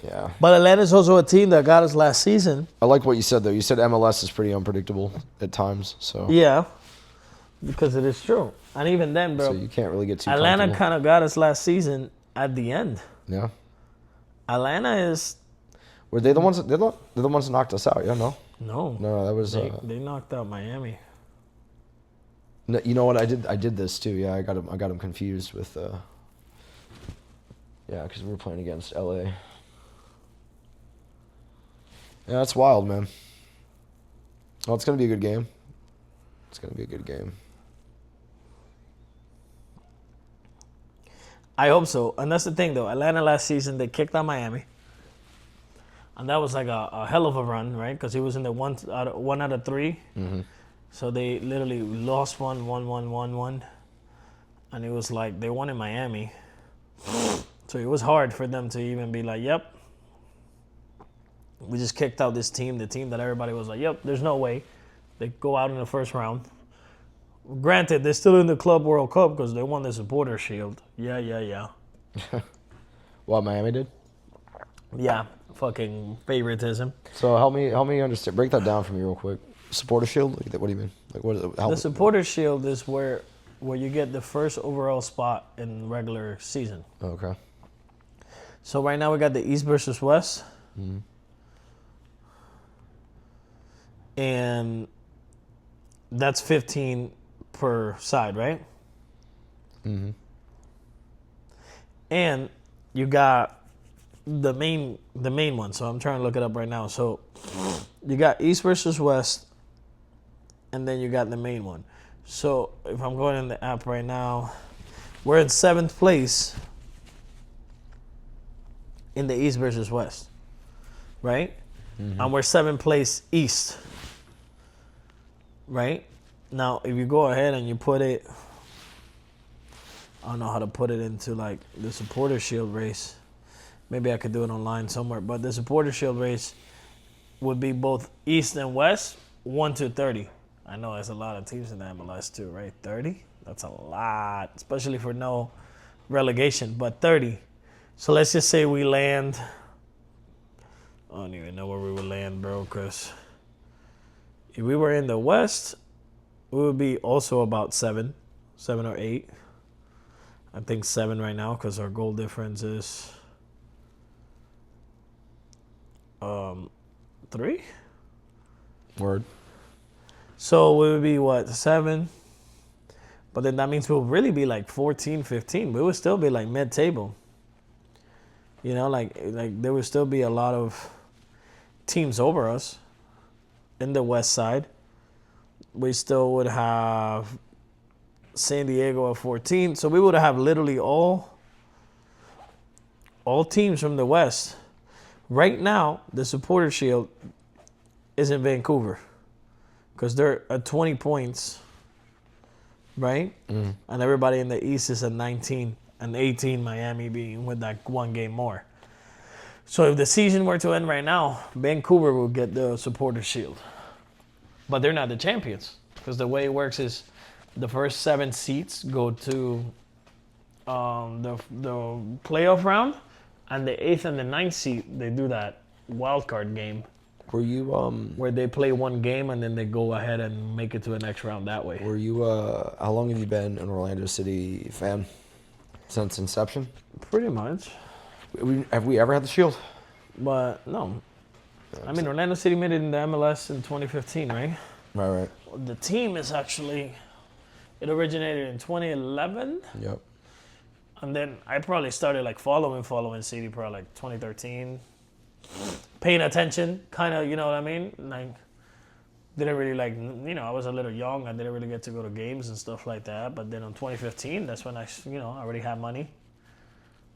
A: Yeah.
B: But Atlanta's also a team that got us last season.
A: I like what you said, though. You said MLS is pretty unpredictable at times. So
B: yeah, because it is true. And even then, bro.
A: So you can't really get too
B: Atlanta kind of got us last season at the end.
A: Yeah.
B: Atlanta is.
A: Were they the ones? They're the ones that knocked us out. Yeah. No.
B: No,
A: that was.
B: They knocked out Miami.
A: No, you know what? I did this too. Yeah, I got them confused with. Yeah, because we were playing against LA. Yeah, that's wild, man. Well, it's going to be a good game. It's going to be a good game.
B: I hope so. And that's the thing, though. Atlanta last season, they kicked out Miami. And that was like a hell of a run, right? Because he was in the 1 out of 3.
A: Mm-hmm.
B: So they literally lost 1. And it was like they won in Miami. So it was hard for them to even be like, yep. We just kicked out this team, the team that everybody was like, yep, there's no way. They go out in the first round. Granted, they're still in the Club World Cup because they won the Supporter Shield. Yeah.
A: What, Miami did?
B: Yeah, fucking favoritism.
A: So help me understand. Break that down for me real quick. Supporter Shield? Like, what do you mean? Like, what is it?
B: The Supporter Shield is where you get the first overall spot in regular season.
A: Okay.
B: So right now we got the East versus West.
A: Mm-hmm.
B: And that's 15 per side, right?
A: Mm-hmm.
B: And you got the main one. So I'm trying to look it up right now. So you got East versus West, and then you got the main one. So if I'm going in the app right now, we're in 7th place in the East versus West, right? Mm-hmm. And we're 7th place East. Right? Now, if you go ahead and you put it, I don't know how to put it into like the Supporter Shield race. Maybe I could do it online somewhere. But the Supporter Shield race would be both East and West, 1 to 30. I know there's a lot of teams in the MLS too, right? 30? That's a lot, especially for no relegation. But 30. So let's just say we land. I don't even know where we would land, bro. Because if we were in the West, we would be also about 7 or 8. I think 7 right now because our goal difference is 3.
A: Word.
B: So we would be what, 7? But then that means we'll really be like 14, 15. We would still be like mid-table. You know, like there would still be a lot of teams over us in the West side. We still would have San Diego at 14. So we would have literally all teams from the West. Right now, the Supporter Shield is in Vancouver because they're at 20 points, right? And everybody in the East is at 19 and 18, Miami being with that one game more. So if the season were to end right now, Vancouver will get the Supporter Shield. But they're not the champions because the way it works is the first 7 seats go to the playoff round, and the 8th and the 9th seat, they do that wild card game.
A: Were you
B: where they play one game and then they go ahead and make it to the next round that way.
A: Were you how long have you been an Orlando City fan? Since inception?
B: Pretty much.
A: Have we ever had the Shield?
B: But no. I mean, Orlando City made it in the MLS in 2015, right?
A: Right.
B: The team is actually, it originated in 2011.
A: Yep.
B: And then I probably started like following City probably like 2013. Paying attention, kind of, you know what I mean? Like, didn't really like, you know, I was a little young. I didn't really get to go to games and stuff like that. But then in 2015, that's when I already had money.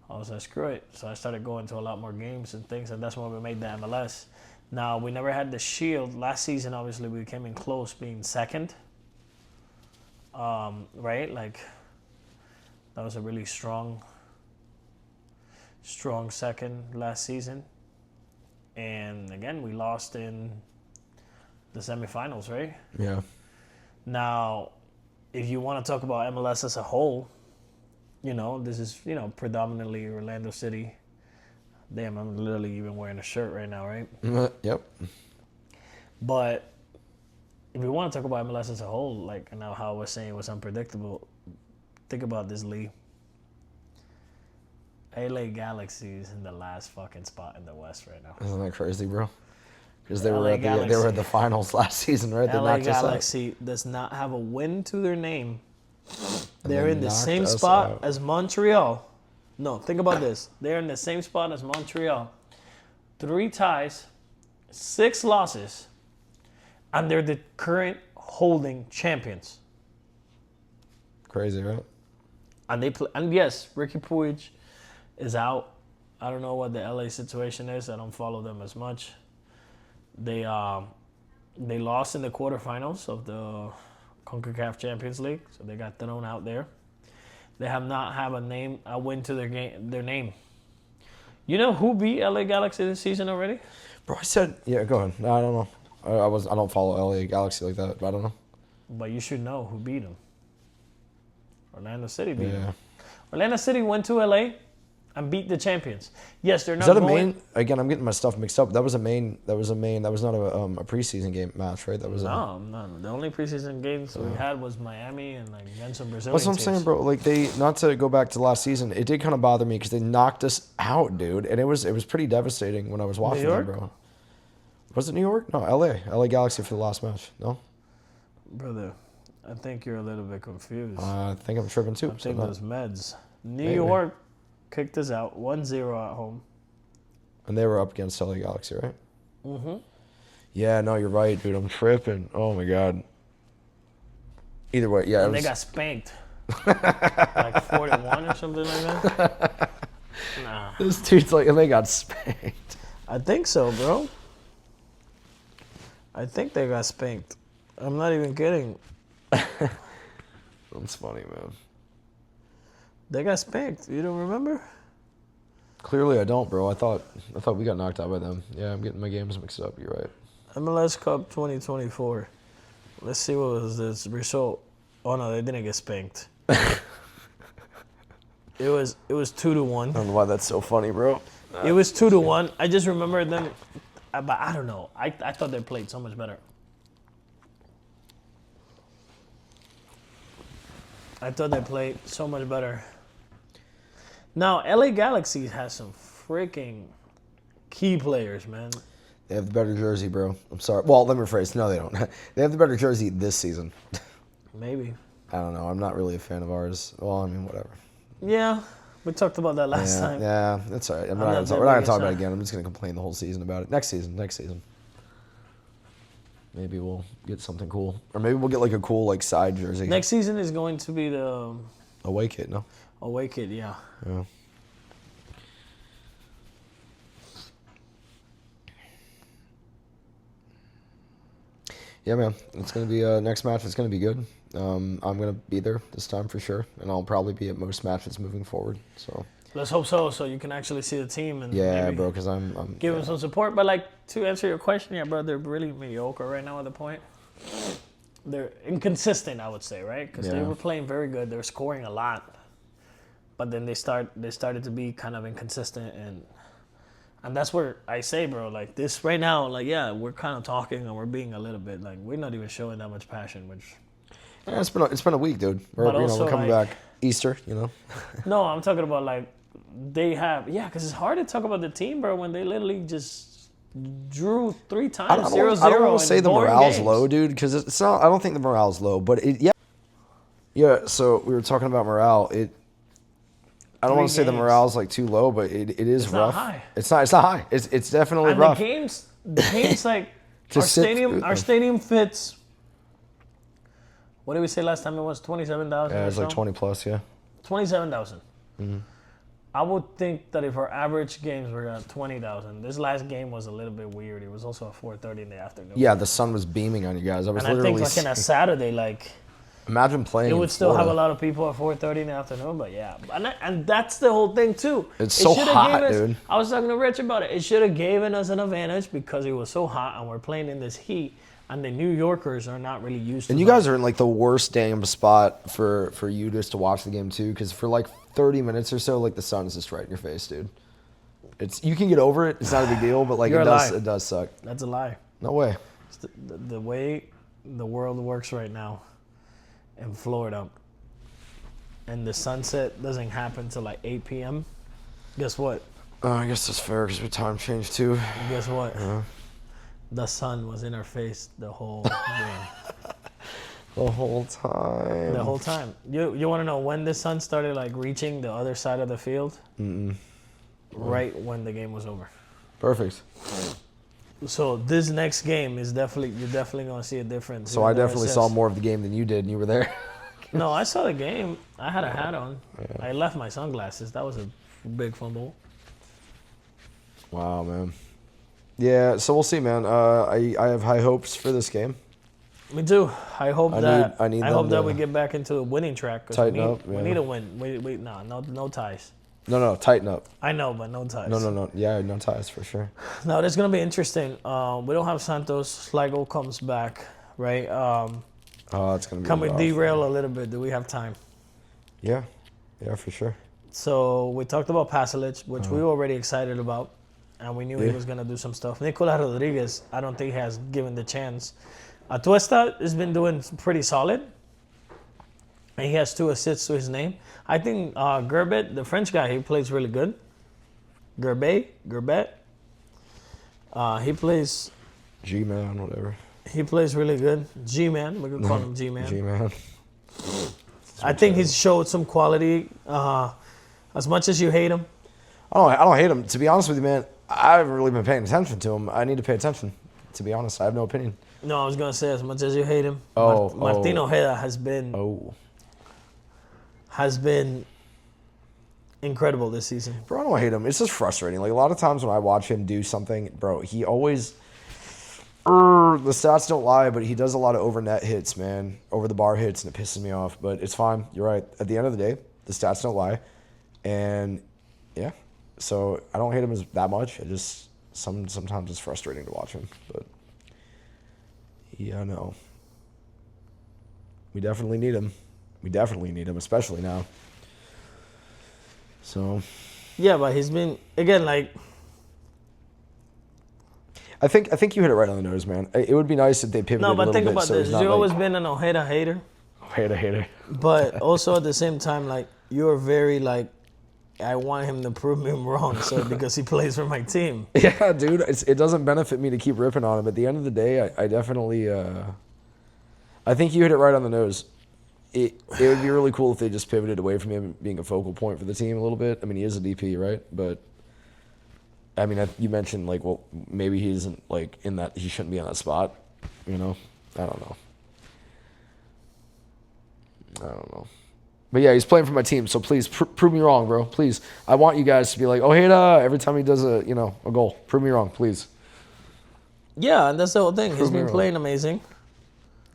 B: I was like, screw it. So I started going to a lot more games and things. And that's when we made the MLS. Now, we never had the Shield. Last season, obviously, we came in close being second. Right? Like, that was a really strong second last season. And again, we lost in the semifinals, right?
A: Yeah.
B: Now, if you want to talk about MLS as a whole, you know, this is, you know, predominantly Orlando City. Damn, I'm literally even wearing a shirt right now, right?
A: Yep.
B: But if we want to talk about MLS as a whole, like now how I was saying it was unpredictable, think about this, Lee. LA Galaxy is in the last fucking spot in the West right now.
A: Isn't that crazy, bro? Because they were
B: LA
A: at the finals last season, right?
B: LA Galaxy does not have a win to their name. They're in the same spot as Montreal. No, think about this. They're in the same spot as Montreal. 3 ties, 6 losses, and they're the current holding champions.
A: Crazy, right?
B: And they play. And yes, Ricky Puig is out. I don't know what the LA situation is. I don't follow them as much. They lost in the quarterfinals of the CONCACAF Champions League, so they got thrown out there. They have not have a win to their name. You know who beat LA Galaxy this season already?
A: Bro, I said, yeah, go ahead. No, I don't know. I don't follow LA Galaxy like that, but I don't know.
B: But you should know who beat them. Orlando City beat them.
A: Yeah.
B: Orlando City went to LA and beat the champions. Yes, they're not.
A: Is that a main? Again, I'm getting my stuff mixed up. That was not a preseason game match, right? That was
B: no. The only preseason games we had was Miami and like against some Brazilian
A: That's what I'm saying, bro. Like not to go back to last season, it did kind of bother me because they knocked us out, dude, and it was pretty devastating when I was watching them, bro. Was it New York? No, LA Galaxy for the last match. No,
B: brother. I think you're a little bit confused.
A: I think I'm tripping too.
B: I think those meds. New York kicked us out 1-0 at home.
A: And they were up against LA Galaxy, right?
B: Mm-hmm.
A: Yeah, no, you're right, dude. I'm tripping. Oh, my God. Either way, yeah.
B: And they got spanked. Like 41 or something like that. Nah.
A: This dude's like, and they got spanked.
B: I think so, bro. I think they got spanked. I'm not even kidding.
A: That's funny, man.
B: They got spanked. You don't remember?
A: Clearly, I don't, bro. I thought we got knocked out by them. Yeah, I'm getting my games mixed up. You're right.
B: MLS Cup 2024. Let's see what was this result. Oh no, they didn't get spanked. It was 2-1.
A: I don't know why that's so funny, bro.
B: It was 2-1. I just remember them, but I don't know. I thought they played so much better. I thought they played so much better. Now, LA Galaxy has some freaking key players, man.
A: They have the better jersey, bro. I'm sorry. Well, let me rephrase. No, they don't. They have the better jersey this season.
B: Maybe.
A: I don't know. I'm not really a fan of ours. Well, I mean, whatever.
B: Yeah, we talked about that last time.
A: Yeah, that's all right. We're not going to talk about it again. I'm just going to complain the whole season about it. Next season. Maybe we'll get something cool. Or maybe we'll get like a cool like side jersey.
B: Next season is going to be the
A: away kit, no?
B: away kit, yeah.
A: Yeah. Yeah, man. It's going to be next match. It's going to be good. I'm going to be there this time for sure, and I'll probably be at most matches moving forward. So
B: let's hope so you can actually see the team and
A: yeah, bro, because I'm
B: give them some support. But like to answer your question, yeah, bro, they're really mediocre right now at the point. They're inconsistent, I would say, right? Because they were playing very good. They were scoring a lot, but then they started to be kind of inconsistent, and that's where I say, bro, like this right now, like yeah, we're kind of talking and we're being a little bit like we're not even showing that much passion, which.
A: Yeah, it's been a week, dude. We're coming back Easter, you know.
B: No, I'm talking about like they have because it's hard to talk about the team, bro, when they literally just drew 3 times 0-0.
A: I don't want to say the morale's
B: games.
A: low, dude, because it's not. I don't think the morale's low, but yeah. So we were talking about morale. I don't want to say the morale's like too low, but it is
B: it's
A: rough.
B: Not high.
A: It's not high. It's definitely
B: and
A: rough.
B: The games like our stadium fits. What did we say last time? It was 27,000.
A: Yeah, it was like 20 plus. Yeah.
B: 27,000.
A: Mm-hmm.
B: I would think that if our average games were at 20,000, this last game was a little bit weird. It was also at 4:30 in the afternoon.
A: Yeah, the sun was beaming on you guys. I
B: think like in a Saturday, like
A: imagine playing.
B: It would still have a lot of people at 4:30 in the afternoon, but yeah, and that's the whole thing too.
A: It's so hot, dude.
B: I was talking to Rich about it. It should have given us an advantage because it was so hot and we're playing in this heat. And the New Yorkers are not really used to it.
A: And you guys are in like the worst damn spot for you just to watch the game too, because for like 30 minutes or so, like the sun is just right in your face, dude. You can get over it. It's not a big deal, but like it does suck.
B: That's a lie.
A: No way.
B: It's the way the world works right now in Florida, and the sunset doesn't happen till like 8 p.m. Guess what?
A: I guess that's fair because we time changed too.
B: Guess what? The sun was in our face the whole game.
A: The whole time.
B: The whole time. You want to know when the sun started like reaching the other side of the field? Right when the game was over.
A: Perfect.
B: So this next game is you're definitely gonna see a difference.
A: So I definitely saw more of the game than you did, and you were there.
B: No, I saw the game. I had a hat on. Yeah. I left my sunglasses. That was a big fumble.
A: Wow, man. Yeah, so we'll see, man. I have high hopes for this game.
B: Me too. I hope that we get back into a winning track.
A: Tighten up.
B: We need a win. No ties.
A: No, tighten up.
B: I know, but no ties.
A: No. Yeah, no ties for sure.
B: No, it's gonna be interesting. We don't have Santos. Sligo comes back, right?
A: It's gonna be.
B: Can we derail a little bit? Do we have time?
A: Yeah, for sure.
B: So we talked about Pasalic, which we were already excited about. And we knew he was going to do some stuff. Nicolas Rodriguez, I don't think he has given the chance. Atuesta has been doing pretty solid. And he has 2 assists to his name. I think Gerbet, the French guy, he plays really good. Gerbet. He plays...
A: G-Man, whatever.
B: He plays really good. G-Man, we can call him G-Man.
A: G-Man.
B: I think he's showed some quality. As much as you hate him.
A: I don't hate him. To be honest with you, man, I haven't really been paying attention to him. I need to pay attention. To be honest, I have no opinion.
B: No, I was gonna say as much as you hate him. Martin Ojeda has been incredible this season.
A: Bro, I don't hate him. It's just frustrating. Like a lot of times when I watch him do something, bro, he always the stats don't lie, but he does a lot of over net hits, man, over the bar hits, and it pisses me off. But it's fine. You're right. At the end of the day, the stats don't lie, and yeah. So I don't hate him that much. It just sometimes it's frustrating to watch him, but yeah, no. We definitely need him. We definitely need him, especially now. So,
B: Yeah, but he's been again like.
A: I think you hit it right on the nose, man. It would be nice if they pivoted
B: No,
A: a
B: but
A: little
B: think
A: bit
B: about
A: so
B: this.
A: he's not
B: You've always
A: like
B: been an Ojeda hater,
A: hater.
B: but also at the same time, like you're very like, I want him to prove me wrong, so because he plays for my team.
A: Yeah, dude, it doesn't benefit me to keep ripping on him. At the end of the day, I definitely, I think you hit it right on the nose. It would be really cool if they just pivoted away from him being a focal point for the team a little bit. I mean, he is a DP, right? But I mean, you mentioned like, well, maybe he isn't like in that. He shouldn't be on that spot. You know, I don't know. But yeah, he's playing for my team, so please prove me wrong, bro. Please, I want you guys to be like, oh, hey, every time he does a goal, prove me wrong, please.
B: Yeah, and that's the whole thing. He's
A: Prove me
B: been
A: wrong.
B: playing amazing.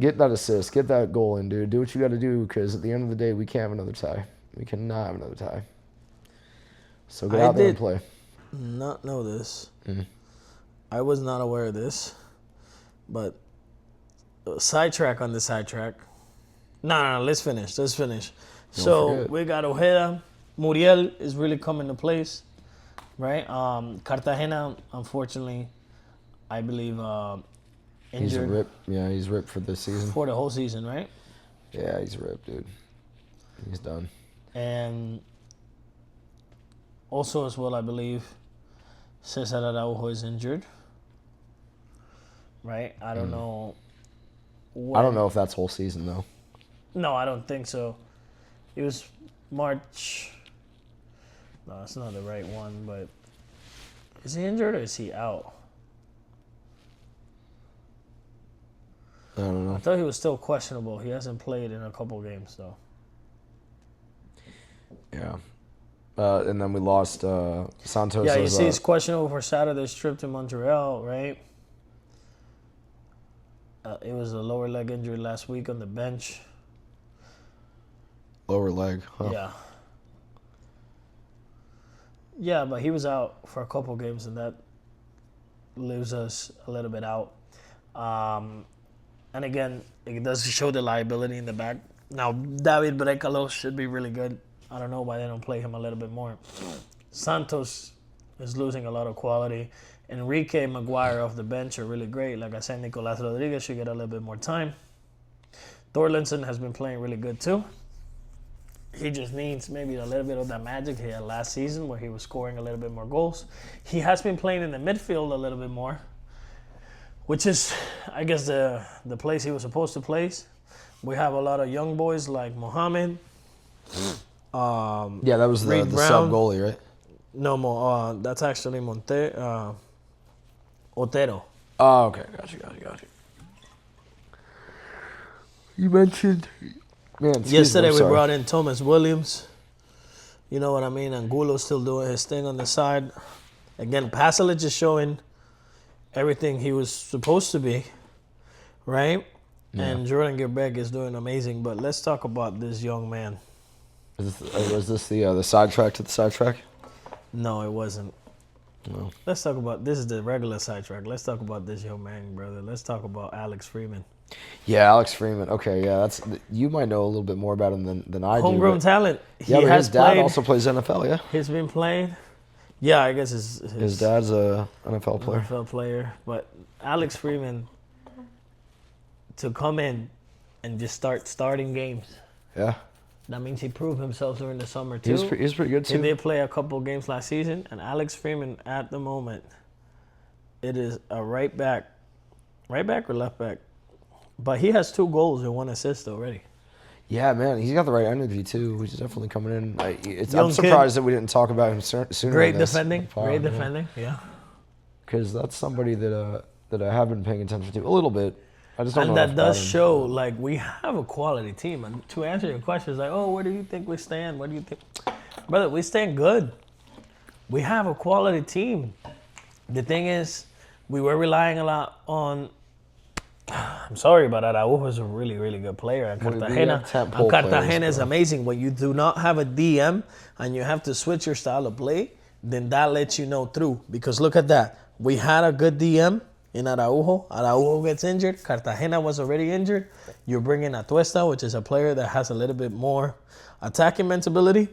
A: Get that assist, get that goal in, dude. Do what you got to do, because at the end of the day, we can't have another tie. We cannot have another tie. So get out there and play.
B: Not know this.
A: Mm-hmm.
B: I was not aware of this, but sidetrack on the sidetrack. No, let's finish. So
A: forget.
B: we got Ojeda. Muriel is really coming to place, right? Cartagena, unfortunately, I believe
A: He's
B: injured
A: ripped. Yeah, he's ripped for this season.
B: for the whole season, right?
A: Yeah, he's ripped, dude. He's done.
B: And also as well, I believe Cesar Araujo is injured, right? I don't know.
A: I don't know if that's whole season, though.
B: No, I don't think so. It was March. No, that's not the right one, but is he injured or is he out?
A: I don't know.
B: I thought he was still questionable. He hasn't played in a couple games, though.
A: Yeah. And then we lost Santos.
B: Yeah, you see he's questionable for Saturday's trip to Montreal, right? It was a lower leg injury last week on the bench.
A: Lower leg, huh?
B: Yeah. Yeah, but he was out for a couple games, and that leaves us a little bit out. And again, it does show the liability in the back. Now, David Brecalo should be really good. I don't know why they don't play him a little bit more. Santos is losing a lot of quality. Enrique Maguire off the bench are really great. Like I said, Nicolas Rodriguez should get a little bit more time. Thorlinson has been playing really good too. He just needs maybe a little bit of that magic he had last season where he was scoring a little bit more goals. He has been playing in the midfield a little bit more, which is, I guess, the place he was supposed to place. We have a lot of young boys like Mohamed.
A: Yeah, that was the
B: Reed Brown.
A: sub goalie, right?
B: No more. That's actually Otero.
A: Oh, okay. Got you. You mentioned, man.
B: Yesterday we brought in Thomas Williams. You know what I mean? Angulo's still doing his thing on the side. Again, Pasalic is showing everything he was supposed to be, right? Yeah. And Jordan Gerbeck is doing amazing. But let's talk about this young man.
A: Was this the sidetrack to the sidetrack?
B: No, it wasn't.
A: No.
B: Let's talk about, this is the regular sidetrack. Let's talk about this young man, brother. Let's talk about Alex Freeman.
A: Yeah, Alex Freeman. Okay, yeah, you might know a little bit more about him than I do.
B: Homegrown talent.
A: Yeah, but his dad also plays NFL, yeah?
B: He's been playing. Yeah, I guess his
A: dad's a NFL player.
B: NFL player. But Alex Freeman, to come in and just starting games.
A: Yeah.
B: That means he proved himself during the summer, too.
A: He's pretty good, too.
B: He did play a couple games last season. And Alex Freeman, at the moment, it is a right back or left back? But he has 2 goals and 1 assist already.
A: Yeah, man. He's got the right energy, too. He's definitely coming in.
B: Young
A: I'm surprised that we didn't talk about him sooner.
B: Great defending. Great defending, yeah.
A: Because that's somebody that I have been paying attention to a little bit. I just don't know.
B: And that does show, like, we have a quality team. And to answer your question, like, oh, where do you think we stand? What do you think? Brother, we stand good. We have a quality team. The thing is, we were relying a lot on, I'm sorry about that. Araujo is a really, really good player. And Cartagena is amazing. When you do not have a DM and you have to switch your style of play, then that lets you know through. Because look at that. We had a good DM in Araujo. Araujo gets injured. Cartagena was already injured. You bring in Atuesta, which is a player that has a little bit more attacking mentality.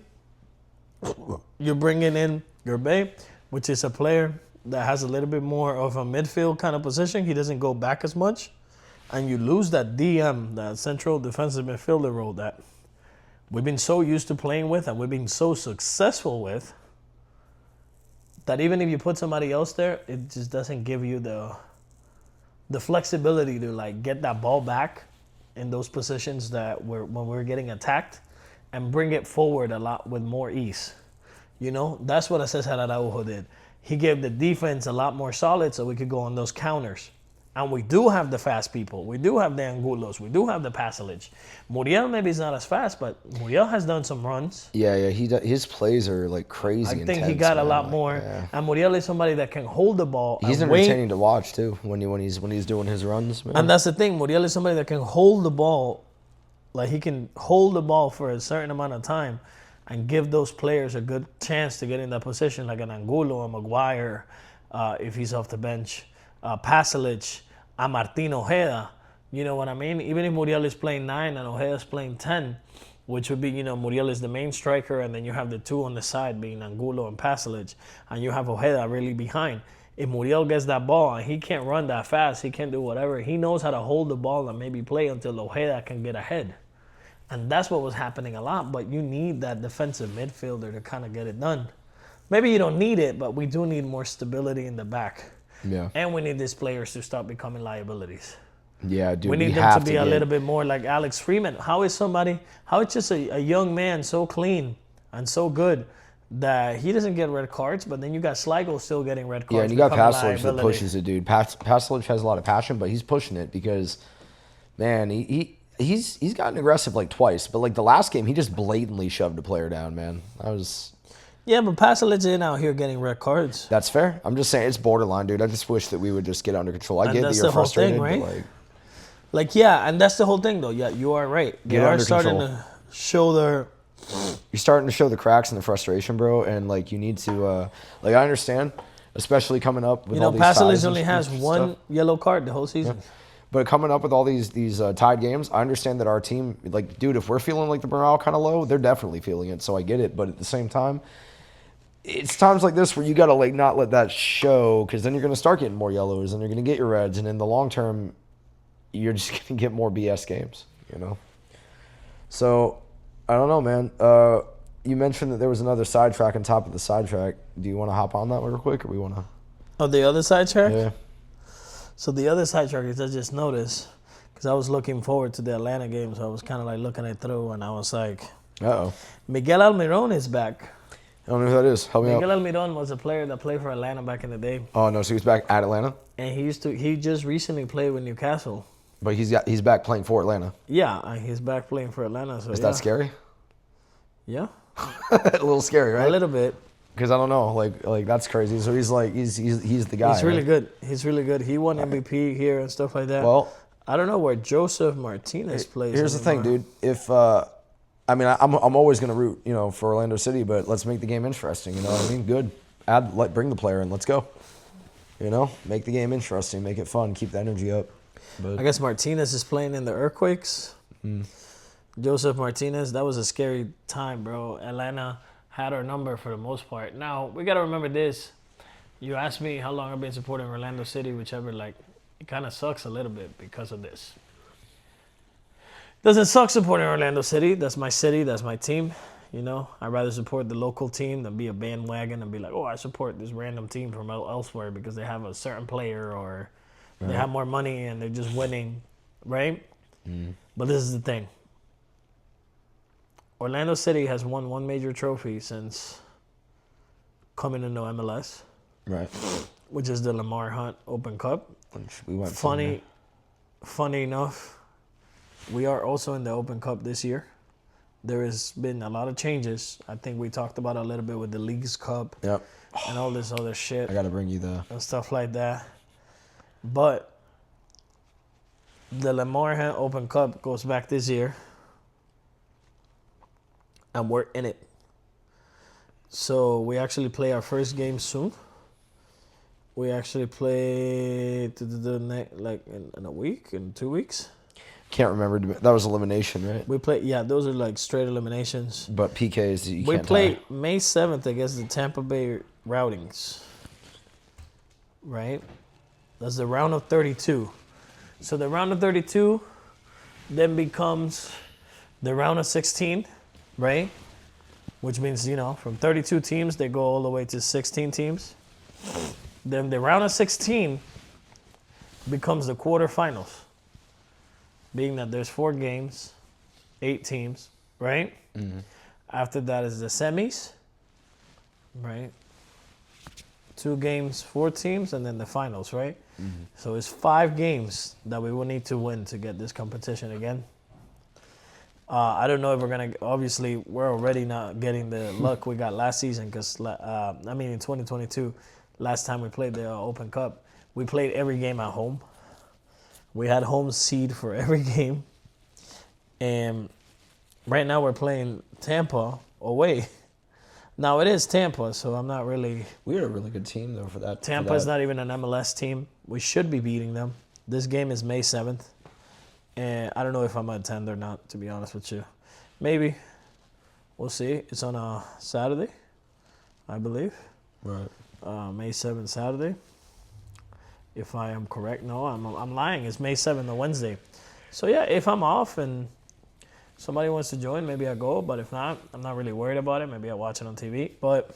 B: You're bringing in Gerbe, which is a player that has a little bit more of a midfield kind of position. He doesn't go back as much. And you lose that DM, that central defensive midfielder role that we've been so used to playing with and we've been so successful with that even if you put somebody else there, it just doesn't give you the flexibility to like get that ball back in those positions that when we're getting attacked and bring it forward a lot with more ease. You know, that's what Cesar Araujo did. He gave the defense a lot more solid so we could go on those counters. And we do have the fast people. We do have the Angulos. We do have the Pasalic. Muriel maybe is not as fast, but Muriel has done some runs.
A: Yeah, his plays are like crazy.
B: I think
A: intense,
B: he got a
A: man.
B: lot
A: Like,
B: more.
A: yeah.
B: And Muriel is somebody that can hold the ball.
A: He's
B: and
A: entertaining to watch too when he's doing his runs. Man.
B: And that's the thing. Muriel is somebody that can hold the ball. Like he can hold the ball for a certain amount of time and give those players a good chance to get in that position, like an Angulo, a Maguire, if he's off the bench, Pasalic, a Martin Ojeda. You know what I mean? Even if Muriel is playing 9 and Ojeda is playing 10, which would be, you know, Muriel is the main striker, and then you have the two on the side being Angulo and Pasalic, and you have Ojeda really behind. If Muriel gets that ball and he can't run that fast, he can't do whatever, he knows how to hold the ball and maybe play until Ojeda can get ahead. And that's what was happening a lot, but you need that defensive midfielder to kind of get it done. Maybe you don't need it, but we do need more stability in the back.
A: Yeah.
B: And we need these players to stop becoming liabilities.
A: Yeah, dude.
B: We need them to be a little bit more like Alex Freeman. How is just a young man so clean and so good that he doesn't get red cards, but then you got Sligo still getting red cards.
A: Yeah, and you got Pasalic that pushes it, dude. Pasalic has a lot of passion, but he's pushing it because, man, he's gotten aggressive like twice. But like the last game, he just blatantly shoved a player down, man.
B: Yeah, but Pasalic isn't out here getting red cards.
A: That's fair. I'm just saying it's borderline, dude. I just wish that we would just get under control. I get that you're frustrated,
B: right?
A: but
B: like, yeah, and that's the whole thing, though. Yeah, you are right. They are starting to show their...
A: You're starting to show the cracks and the frustration, bro. And, like, you need to... like, I understand, especially coming up with all these ties.
B: Pasalic only has one yellow card the whole season.
A: Yeah. But coming up with all these tied games, I understand that our team... Like, dude, if we're feeling like the morale kind of low, they're definitely feeling it. So I get it. But at the same time, it's times like this where you got to, like, not let that show, because then you're going to start getting more yellows and you're going to get your reds. And in the long term... you're just going to get more BS games, you know? So, I don't know, man. You mentioned that there was another sidetrack on top of the sidetrack. Do you want to hop on that real quick, or we want to?
B: Oh, the other sidetrack?
A: Yeah.
B: So the other sidetrack is I just noticed, because I was looking forward to the Atlanta game, so I was kind of like looking it through, and I was like,
A: Uh-oh.
B: Miguel Almiron is back.
A: I don't know who that is. Help me
B: Miguel
A: out.
B: Almiron was a player that played for Atlanta back in the day.
A: Oh, no, so he was back at Atlanta?
B: And he just recently played with Newcastle.
A: But he's back playing for Atlanta.
B: Yeah, he's back playing for Atlanta. So
A: Is that scary?
B: Yeah.
A: A little scary, right?
B: A little bit.
A: Because I don't know, like that's crazy. So he's the guy.
B: He's really
A: right?
B: good. He's really good. He won MVP here and stuff like that.
A: Well,
B: I don't know where Joseph Martinez plays.
A: Here's the thing, dude. If I mean, I'm always gonna root, you know, for Orlando City, but let's make the game interesting. You know what I mean? Good. Bring the player in. Let's go. You know, make the game interesting, make it fun, keep the energy up. But
B: I guess Martinez is playing in the Earthquakes. Joseph Martinez, that was a scary time, bro. Atlanta had our number for the most part. Now, we got to remember this. You asked me how long I've been supporting Orlando City, whichever, like, it kind of sucks a little bit because of this. Doesn't suck supporting Orlando City. That's my city. That's my team. You know, I'd rather support the local team than be a bandwagon and be like, oh, I support this random team from elsewhere because they have a certain player or they have more money and they're just winning, right? But this is the thing. Orlando City has won one major trophy since coming into MLS,
A: right,
B: which is the Lamar Hunt Open Cup.
A: which we went.
B: Funny enough, we are also in the Open Cup this year. There has been a lot of changes. I think we talked about it a little bit with the Leagues Cup
A: Yep.
B: and all this other shit
A: I gotta bring you the.
B: and stuff like that. But the Lamar Hunt Open Cup goes back this year. And we're in it. So we actually play our first game soon. We actually play like in a week, in 2 weeks.
A: Can't remember. That was elimination, right?
B: We play, yeah, those are like straight eliminations.
A: But PKs, you
B: We
A: can't
B: play
A: tie.
B: May 7th against the Tampa Bay Routings. Right? That's the round of 32. So the round of 32 then becomes the round of 16, right? Which means, from 32 teams, they go all the way to 16 teams. Then the round of 16 becomes the quarterfinals, being that there's 4 games, 8 teams, right?
A: Mm-hmm.
B: After that is the semis, right? 2 games, 4 teams, and then the finals, right?
A: Mm-hmm.
B: So it's 5 games that we will need to win to get this competition again. I don't know if we're going to, obviously, we're already not getting the luck we got last season because, in 2022, last time we played the Open Cup, we played every game at home. We had home seed for every game. And right now we're playing Tampa away. Now it is Tampa, so I'm not really...
A: We are a really good team, though, for that.
B: Tampa is not even an MLS team. We should be beating them. This game is May 7th. And I don't know if I'm going to attend or not, to be honest with you. Maybe. We'll see. It's on a Saturday, I believe.
A: Right.
B: May 7th, Saturday. If I am correct. No, I'm lying. It's May 7th, a Wednesday. So, yeah, if I'm off and somebody wants to join, maybe I go. But if not, I'm not really worried about it. Maybe I'll watch it on TV. But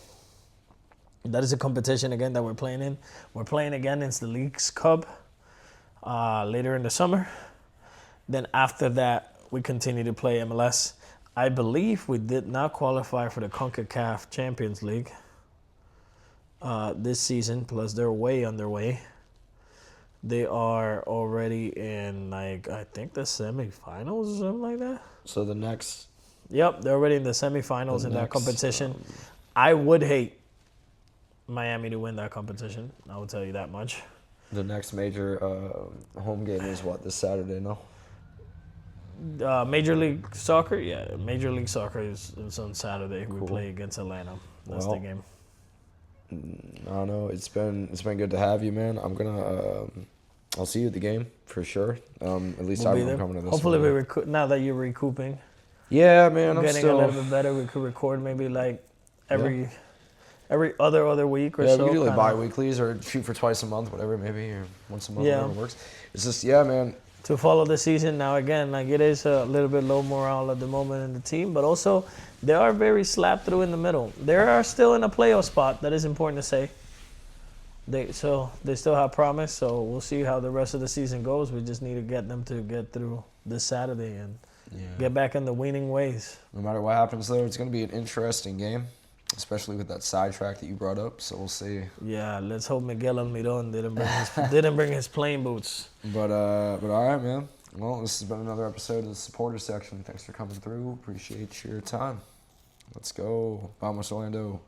B: that is a competition, again, that we're playing in. We're playing again in the Leagues Cup later in the summer. Then after that, we continue to play MLS. I believe we did not qualify for the CONCACAF Champions League this season, plus they're way underway. They are already in, I think the semifinals or something like that.
A: So the next...
B: Yep, they're already in the semifinals in that competition. I would hate Miami to win that competition. I will tell you that much.
A: The next major home game is what, this Saturday, no?
B: Major League Soccer, yeah. Major League Soccer is on Saturday.
A: Cool.
B: We play against Atlanta. That's the game.
A: I don't know. It's been good to have you, man. I'm gonna I'll see you at the game for sure. At least I'm coming to this.
B: Hopefully, now that you're recouping.
A: Yeah, man. I'm
B: getting
A: still
B: a little bit better. We could record maybe like every other week or so.
A: Yeah, we could do like bi-weeklies or shoot for twice a month, whatever, maybe, or once a month, whatever works. It's just, man.
B: To follow the season now, again, like it is a little bit low morale at the moment in the team, but also they are very slapped through in the middle. They are still in a playoff spot. That is important to say. They still have promise, so we'll see how the rest of the season goes. We just need to get them to get through this Saturday and get back in the winning ways.
A: No matter what happens, though, it's going to be an interesting game, especially with that sidetrack that you brought up. So we'll see. Yeah,
B: let's hope Miguel Almiron didn't bring his playing boots.
A: But all right, man. Well, this has been another episode of the supporter section. Thanks for coming through. Appreciate your time. Let's go. Vamos, Orlando.